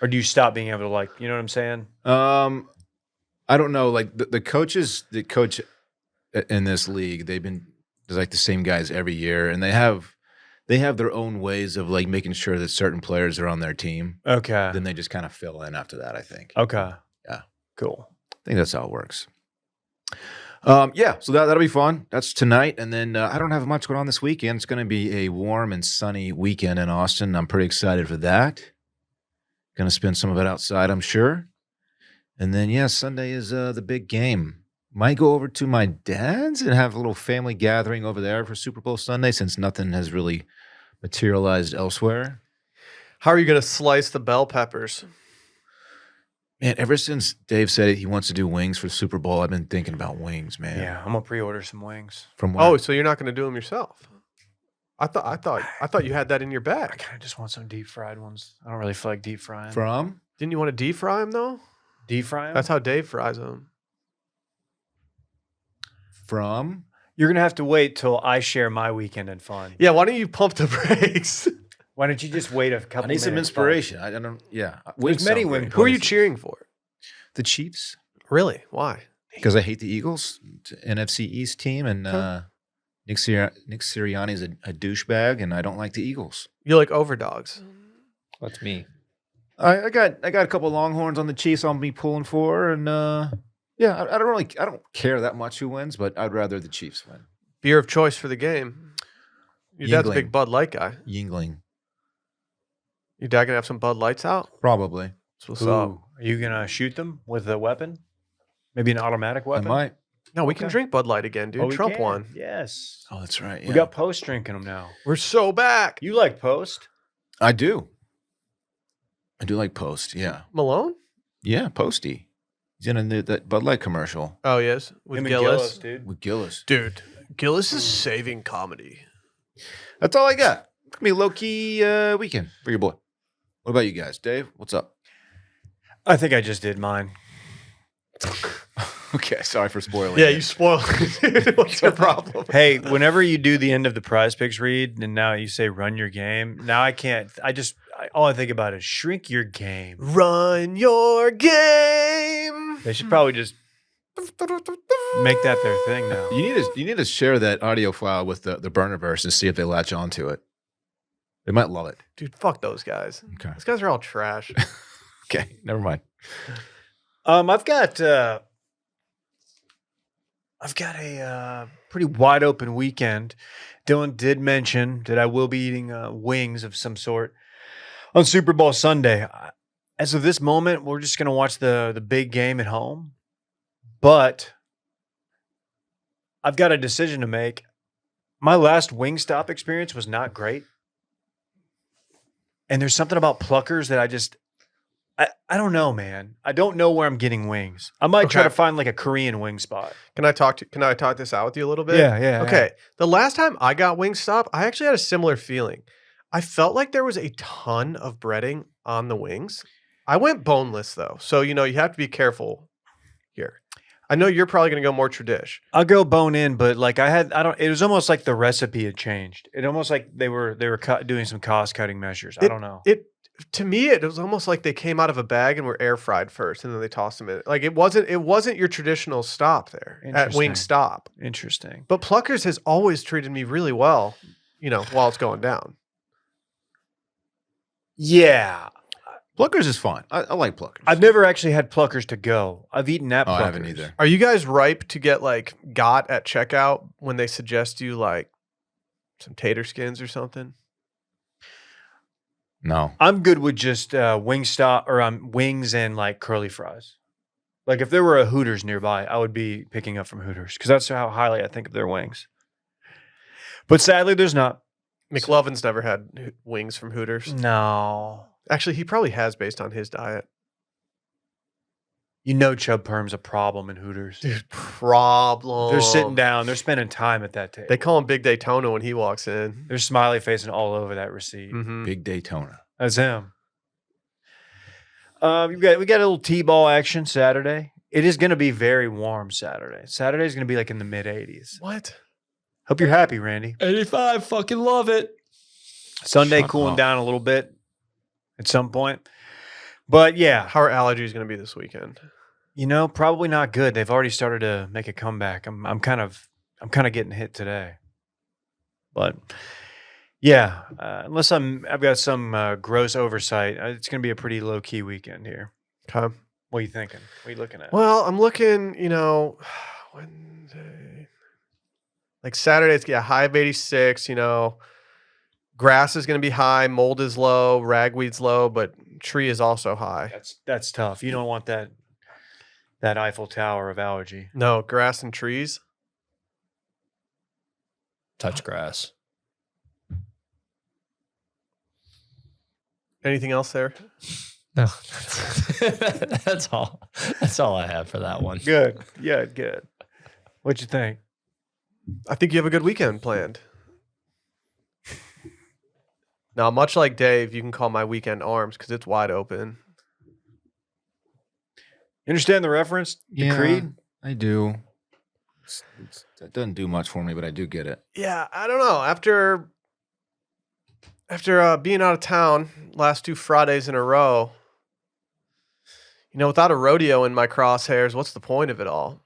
S3: or do you stop being able to like? You know what I'm saying?
S2: I don't know. Like the coaches that coach in this league, they're like the same guys every year, and they have their own ways of like making sure that certain players are on their team.
S3: Okay.
S2: Then they just kind of fill in after that, I think.
S3: Okay.
S2: Yeah.
S3: Cool.
S2: I think that's how it works. Yeah, so that'll be fun. That's tonight, and then I don't have much going on this weekend. It's going to be a warm and sunny weekend in Austin. I'm pretty excited for that. Going to spend some of it outside, I'm sure. And then, yeah, Sunday is the big game. Might go over to my dad's and have a little family gathering over there for Super Bowl Sunday, since nothing has really materialized elsewhere.
S1: How are you going to slice the bell peppers?
S2: Man, ever since Dave said he wants to do wings for Super Bowl, I've been thinking about wings, man.
S3: Yeah, I'm gonna pre-order some wings.
S2: From where?
S1: Oh, so you're not going to do them yourself? I thought you had that in your
S3: I
S1: bag.
S3: kind of just want some deep fried ones. I don't really feel like deep frying.
S2: From?
S1: Didn't you want to deep fry them though?
S3: Deep fry 'em?
S1: That's how Dave fries them.
S2: From?
S3: You're gonna have to wait till I share my weekend and fun.
S1: Yeah, why don't you pump the brakes?
S3: Why don't you just wait a couple?
S2: I need some
S3: minutes,
S2: inspiration. I don't. Yeah,
S3: There's many wing
S1: Who are you
S3: places.
S1: cheering for?
S2: The Chiefs,
S1: Really? Why?
S2: because I hate the Eagles, it's an NFC East team, and Nick Sirianni's a douchebag, and I don't like the Eagles.
S1: You like overdogs?
S4: That's me.
S2: I got a couple Longhorns on the Chiefs I'll be pulling for, and yeah, I don't care that much who wins, but I'd rather the Chiefs win.
S1: Beer of choice for the game. Your dad's a
S2: Yingling.
S1: big Bud Light guy.
S2: Yingling,
S1: Your dad gonna have some Bud Lights out?
S2: probably.
S1: That's what's up.
S3: Ooh, are you gonna shoot them with a weapon? Maybe an automatic
S2: I
S3: weapon.
S2: might.
S1: No, we can
S3: Okay.
S1: drink Bud Light again, dude.
S3: Oh, we
S1: Trump
S3: can.
S1: won.
S3: Yes.
S2: Oh, that's right. Yeah.
S3: We got Post drinking them now.
S1: We're so back.
S3: You like Post?
S2: I do like Post. Yeah,
S1: Malone?
S2: Yeah, Posty. He's in that Bud Light commercial
S1: Oh, yes, with
S3: Him and
S1: Gillis.
S3: dude.
S2: with Gillis.
S1: Dude, Gillis is saving comedy.
S2: That's all I got. It's gonna be a low key weekend for your boy. What about you guys, Dave? What's up?
S3: I think I just did mine.
S2: Okay, sorry for spoiling.
S1: Yeah,
S2: it.
S1: you spoiled it, dude. What's your problem?
S3: Hey, whenever you do the end of the Prize Picks read, and now you say run your game. Now I can't. All I think about is shrink your game.
S1: Run your game.
S3: They should probably just make that their thing now.
S2: You need to share that audio file with the burnerverse and see if they latch onto it. They might love it.
S1: Dude, fuck those guys.
S2: Okay.
S1: Those guys are all trash.
S2: Okay, never mind.
S3: I've got a pretty wide open weekend. Dylan did mention that I will be eating wings of some sort on Super Bowl Sunday. As of this moment, we're just going to watch the big game at home. But I've got a decision to make. My last Wingstop experience was not great. And there's something about Pluckers that I don't know, man. I don't know where I'm getting wings. I might try
S1: Okay.
S3: to find like a Korean wing spot.
S1: Can I talk this out with you a little bit?
S3: Yeah.
S1: Okay. The last time I got Wingstop, I actually had a similar feeling. I felt like there was a ton of breading on the wings. I went boneless though. So, you have to be careful here. I know you're probably going to go more tradish.
S3: I'll go bone in, but like it was almost like the recipe had changed. It almost like they were doing some cost cutting measures. I don't know.
S1: To me, it was almost like they came out of a bag and were air fried first, and then they tossed them in. Like it wasn't your traditional stop there at
S3: Interesting.
S1: Wingstop.
S3: Interesting.
S1: But Pluckers has always treated me really well, while it's going down.
S3: Yeah.
S2: Pluckers is fine. I like Pluckers.
S3: I've never actually had Pluckers to go. I've eaten at
S2: Oh,
S3: Pluckers.
S2: I haven't either.
S1: Are you guys ripe to get got at checkout when they suggest you some tater skins or something?
S2: No.
S3: I'm good with just Wingstop or wings and like curly fries. Like if there were a Hooters nearby, I would be picking up from Hooters because that's how highly I think of their wings. But sadly, there's not.
S1: McLovin's never had wings from Hooters.
S3: No.
S1: Actually, he probably has based on his diet.
S3: You know Chub Perm's a problem in Hooters.
S1: Dude, problem.
S3: They're sitting down. They're spending time at that table.
S1: They call him Big Daytona when he walks in.
S3: They're smiley facing all over that receipt.
S1: Mhm.
S2: Big Daytona.
S3: That's him. We got a little T-ball action Saturday. It is going to be very warm Saturday. Saturday is going to be like in the mid 80s.
S1: What?
S3: Hope you're happy, Randy.
S4: 85, fucking love it.
S3: Sunday
S2: Shut
S3: cooling
S2: up.
S3: down a little bit at some point. But yeah,
S1: How are allergies going to be this weekend?
S3: probably not good. They've already started to make a comeback. I'm kind of getting hit today. But yeah, unless I've got some gross oversight, it's going to be a pretty low key weekend here.
S1: Okay.
S3: What are you thinking? What are you looking at?
S1: Well, I'm looking, Wednesday. Like Saturday, it's a high of 86, Grass is going to be high, mold is low, ragweed's low, but tree is also high.
S3: That's tough. You don't want that Eiffel Tower of allergy.
S1: No, grass and trees.
S4: Touch grass.
S1: Anything else there?
S4: No. That's all. That's all I have for that one.
S3: Good. Yeah, good. What'd you think?
S1: I think you have a good weekend planned. Now, much like Dave, you can call my weekend arms because it's wide open.
S3: You understand the reference? The Creed?
S2: I do. That doesn't do much for me, but I do get it.
S1: Yeah, I don't know. After being out of town last 2 Fridays in a row, without a rodeo in my crosshairs, what's the point of it all?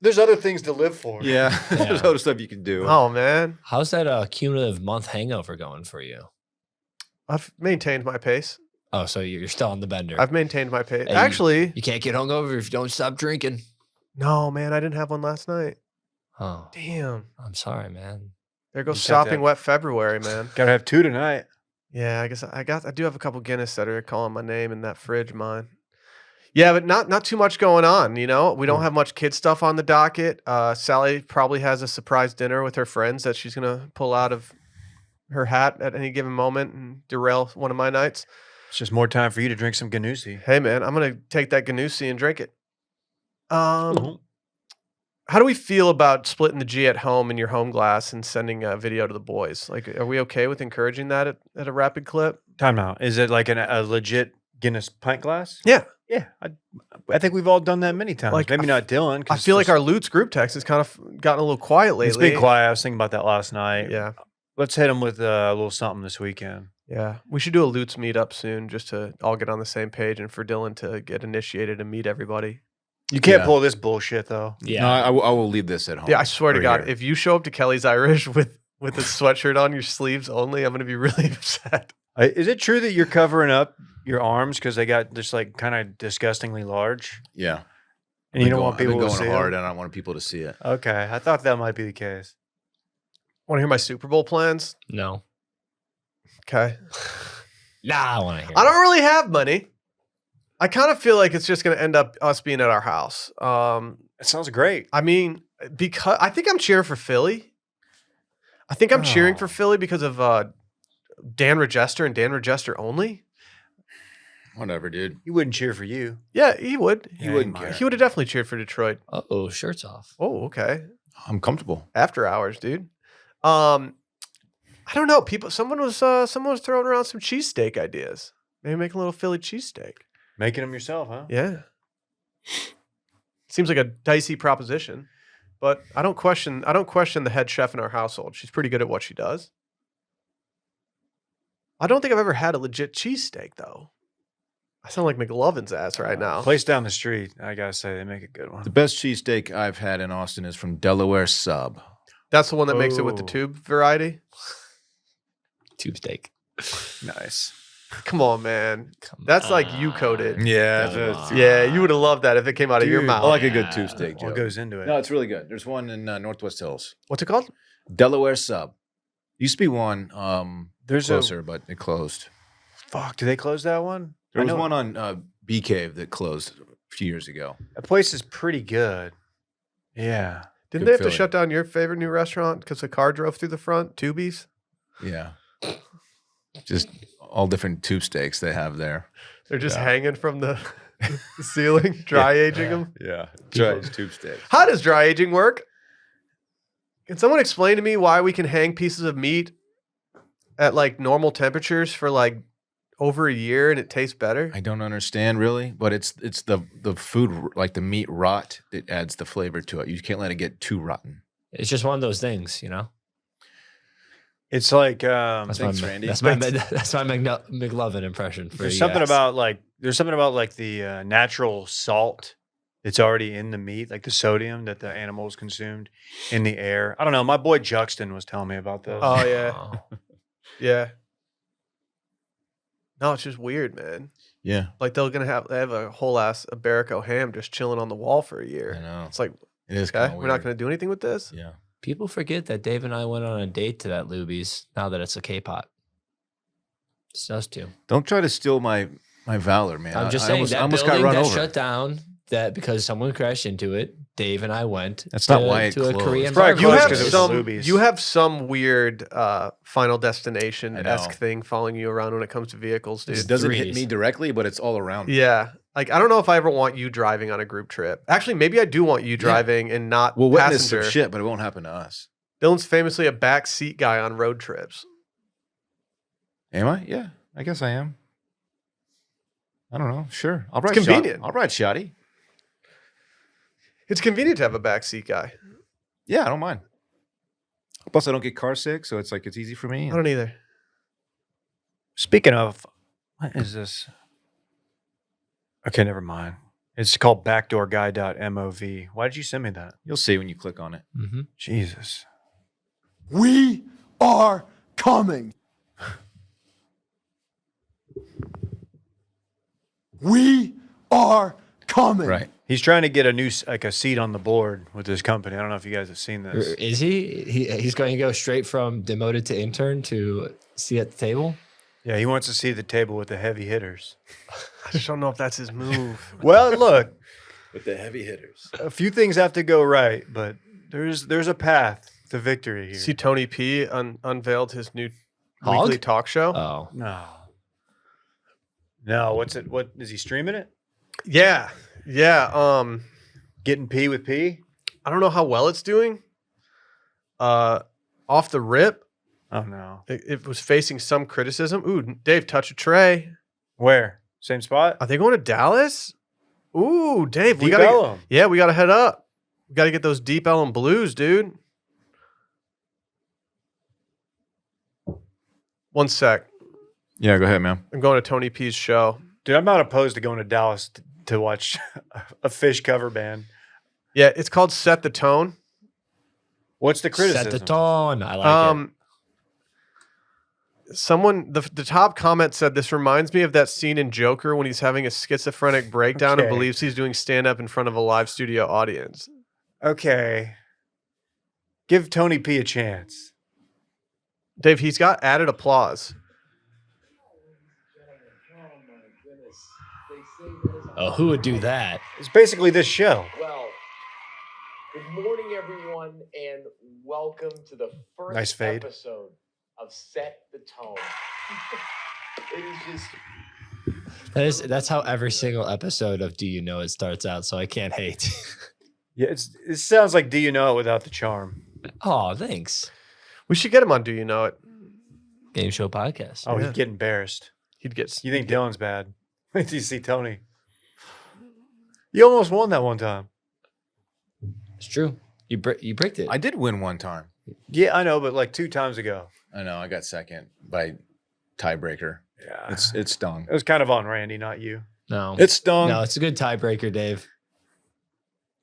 S3: There's other things to live for.
S2: Yeah, there's other stuff you can do.
S1: Oh, man.
S4: How's that cumulative month hangover going for you?
S1: I've maintained my pace.
S4: Oh, so you're still on the bender.
S1: I've maintained my pace.
S4: Hey,
S1: Actually,
S4: you can't get hungover if you don't stop drinking.
S1: no, man, I didn't have one last night.
S4: Oh,
S1: Damn.
S4: I'm sorry, man.
S1: There goes
S3: You just have to
S1: stopping
S3: have-
S1: wet February, man.
S3: Gotta have 2 tonight.
S1: Yeah, I guess I do have a couple Guinness that are calling my name in that fridge of mine. Yeah, but not too much going on, We don't have much kid stuff on the docket. Sally probably has a surprise dinner with her friends that she's going to pull out of her hat at any given moment and derail one of my nights.
S3: It's just more time for you to drink some Ganussi.
S1: Hey, man, I'm going to take that Ganussi and drink it. How do we feel about splitting the G at home in your home glass and sending a video to the boys? Like, are we okay with encouraging that at a rapid clip?
S3: Time out. Is it like a legit Guinness pint glass?
S1: Yeah.
S3: Yeah. I think we've all done that many times.
S1: Like,
S3: Maybe not Dillon.
S1: I feel like our Lutz group text has kind of gotten a little quiet lately.
S3: It's been quiet. I was thinking about that last night.
S1: Yeah.
S3: Let's hit them with a little something this weekend.
S1: Yeah. We should do a Lutz meetup soon just to all get on the same page and for Dillon to get initiated and meet everybody.
S3: You can't
S2: Yeah.
S3: pull this bullshit, though.
S4: Yeah.
S2: No, I will leave this at home.
S1: Yeah, I swear to
S2: Or
S1: God,
S2: here.
S1: if you show up to Kelly's Irish with a sweatshirt on, your sleeves only, I'm going to be really upset.
S3: Is it true that you're covering up your arms because they got just like kind of disgustingly large?
S2: Yeah.
S3: And you don't want
S2: I've been
S3: people to
S2: going
S3: see
S2: hard,
S3: it?
S2: and I don't want people to see it.
S3: Okay. I thought that might be the case.
S1: Want to hear my Super Bowl plans?
S4: No.
S1: Okay.
S4: Nah, I want to hear.
S1: I don't really have money. I kind of feel like it's just going to end up us being at our house.
S3: It sounds great.
S1: I mean, because I think I'm cheering for Philly. I think I'm cheering
S3: Oh.
S1: for Philly because of Dan Regester and Dan Regester only.
S2: Whatever, dude.
S3: He wouldn't cheer for you.
S1: Yeah, he would.
S3: He
S2: wouldn't
S3: might.
S2: care.
S1: He would have definitely cheered for Detroit.
S4: Oh, shirts off.
S1: Oh, okay.
S2: I'm comfortable.
S1: After hours, dude. I don't know. Someone was throwing around some cheesesteak ideas. Maybe make a little Philly cheesesteak.
S3: Making them yourself, huh?
S1: Yeah. Seems like a dicey proposition, but I don't question the head chef in our household. She's pretty good at what she does. I don't think I've ever had a legit cheesesteak though. I sound like McLovin's ass right now.
S3: Place down the street, I gotta say, they make a good one.
S2: The best cheesesteak I've had in Austin is from Delaware Sub.
S1: That's the one that makes it with the
S3: Oh.
S1: tube variety.
S4: Tube steak.
S3: Nice.
S1: Come on, man.
S4: Come
S1: That's like you
S4: on.
S1: coded.
S2: Yeah.
S4: Come
S1: Yeah, you would have loved that if it came out of your
S3: Dude,
S2: I
S1: mouth.
S2: like a good tube steak, Joe.
S3: What goes into it?
S2: No, it's really good. There's one in Northwest Hills.
S1: What's it called?
S2: Delaware Sub. Used to be one
S3: There's
S2: closer, but it closed.
S3: Fuck, did they close that one?
S2: There
S3: I
S2: was
S3: know-
S2: one on Bee Cave that closed a few years ago.
S3: That place is pretty good. Yeah.
S1: Didn't
S2: Good
S1: they have to
S2: Philly.
S1: shut down your favorite new restaurant because a car drove through the front? Tubies?
S2: Yeah. Just all different tube steaks they have there.
S1: They're just
S2: Yeah.
S1: hanging from the ceiling, dry aging them.
S2: Yeah. Try tube steaks.
S1: How does dry aging work? Can someone explain to me why we can hang pieces of meat at like normal temperatures for like over a year and it tastes better?
S2: I don't understand really, but it's the food, like the meat rot, that adds the flavor to it. You can't let it get too rotten.
S4: It's just one of those things, you know.
S3: It's like
S4: That's
S2: Thanks,
S4: my
S2: Randy.
S4: that's my McLovin impression. For
S3: there's
S4: you
S3: something
S4: guys.
S3: about like the natural salt that's already in the meat, like the sodium that the animals consumed in the air. I don't know. My boy Juxton was telling me about this.
S1: Oh, yeah. Yeah. No, it's just weird, man.
S2: Yeah.
S1: Like they have a whole ass Iberico ham just chilling on the wall for a year.
S2: I know.
S1: It's like,
S2: It is
S1: okay,
S2: kind of
S1: we're not going to do anything with this.
S2: Yeah.
S4: People forget that Dave and I went on a date to that Luby's. Now that it's a K-pot, it's us two.
S2: Don't try to steal my valor, man.
S4: I'm just
S2: I
S4: saying
S2: almost,
S4: that
S2: I almost got
S4: building
S2: run
S4: that
S2: over.
S4: shut down. That because someone crashed into it. Dave and I went.
S2: That's not why it
S4: to a
S2: closed.
S4: Korean
S2: It's
S3: probably
S1: You
S3: close
S1: have
S3: 'cause it was
S1: some.
S3: Luby's.
S1: You have some weird Final Destination esque
S2: know.
S1: thing following you around when it comes to vehicles, dude.
S2: It doesn't hit
S4: threes.
S2: me directly, but it's all around me.
S1: Yeah, like I don't know if I ever want you driving on a group trip. Actually, maybe I do want you driving and not
S2: We'll witness
S1: passenger.
S2: some shit, but it won't happen to us.
S1: Dylan's famously a back seat guy on road trips.
S2: Am I? Yeah, I guess I am. I don't know. Sure, I'll ride.
S1: convenient.
S2: I'll ride shoddy.
S1: It's convenient to have a back seat guy.
S2: Yeah, I don't mind. Plus, I don't get car sick, so it's like it's easy for me.
S1: I don't either.
S3: Speaking of, what is this? Okay, never mind. It's called backdoorguy.mov. Why did you send me that?
S2: You'll see when you click on it.
S4: Mm-hmm.
S3: Jesus.
S7: We are coming. We are coming.
S2: Right.
S3: He's trying to get a new like a seat on the board with his company. I don't know if you guys have seen this.
S4: Is he's going to go straight from demoted to intern to see at the table?
S3: Yeah, he wants to see the table with the heavy hitters.
S1: I just don't know if that's his move.
S3: Well, look,
S2: With the heavy hitters.
S3: a few things have to go right, but there's a path to victory here.
S1: See, Tony P unveiled his new
S4: Hog?
S1: weekly talk show.
S4: Oh,
S3: No. No, what's it? What is he streaming it?
S1: Yeah. Yeah.
S3: Getting P with P?
S1: I don't know how well it's doing. Off the rip,
S3: Oh no.
S1: it was facing some criticism. Ooh, Dave, touch a tray.
S3: Where? Same spot?
S1: Are they going to Dallas? Ooh, Dave, we
S3: Deep
S1: gotta
S3: Ellum.
S1: yeah, we gotta head up. We gotta get those Deep Ellum blues, dude. One sec.
S2: Yeah, go ahead, man.
S1: I'm going to Tony P's show.
S3: Dude, I'm not opposed to going to Dallas to watch a Fish cover band.
S1: Yeah, it's called Set the Tone.
S3: What's the criticism?
S4: Set the tone. I like it.
S1: Someone, the top comment said, this reminds me of that scene in Joker when he's having a schizophrenic breakdown and
S3: Okay.
S1: believes he's doing stand-up in front of a live studio audience.
S3: Okay. Give Tony P a chance.
S1: Dave, he's got added applause.
S4: Oh, who would do that?
S3: It's basically this show.
S9: Well, good morning, everyone, and welcome to the first
S3: Nice fade.
S9: episode of Set the Tone. It is just
S4: That's how every single episode of Do You Know It starts out, so I can't hate.
S3: Yeah, it sounds like Do You Know It without the charm.
S4: Oh, thanks.
S1: We should get him on Do You Know It?
S4: Game show podcast.
S3: Oh,
S1: Yeah.
S3: he'd get embarrassed.
S1: He'd get...
S3: You think Dillon's bad? Wait till you see Tony. You almost won that one time.
S4: It's true. You bricked it.
S2: I did win one time.
S3: Yeah, I know, but like 2 times ago.
S2: I know. I got second by tiebreaker.
S3: Yeah.
S2: It stung.
S3: It was kind of on Randy, not you.
S4: no.
S2: It stung.
S4: No, it's a good tiebreaker, Dave.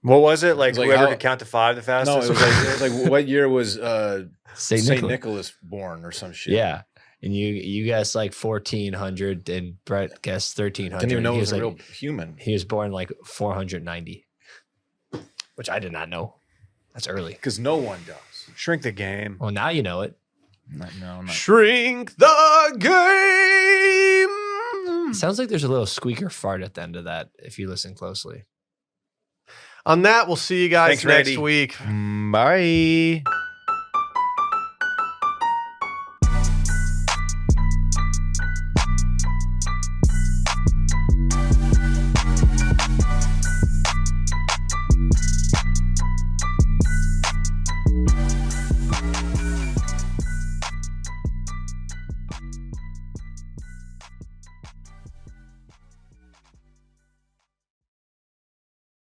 S3: What was it? Like,
S2: was like
S3: whoever
S2: how-
S3: could count to 5 the fastest?
S2: No, it was like what year was
S4: Saint
S2: Saint
S4: Nicholas.
S2: Nicholas born or some shit?
S4: Yeah. And you guessed like 1400 and Brett guessed 1300.
S2: Didn't even know
S4: He
S2: it was a
S4: like-
S2: real human.
S4: He was born like 490, which I did not know. That's early.
S2: Because no one does.
S3: Shrink the game.
S4: Well, now you know it.
S2: No, I'm not.
S1: Shrink the game!
S4: Sounds like there's a little squeaker fart at the end of that if you listen closely.
S1: On that, we'll see you guys
S3: Thanks,
S1: next
S3: Randy.
S1: week.
S2: Bye.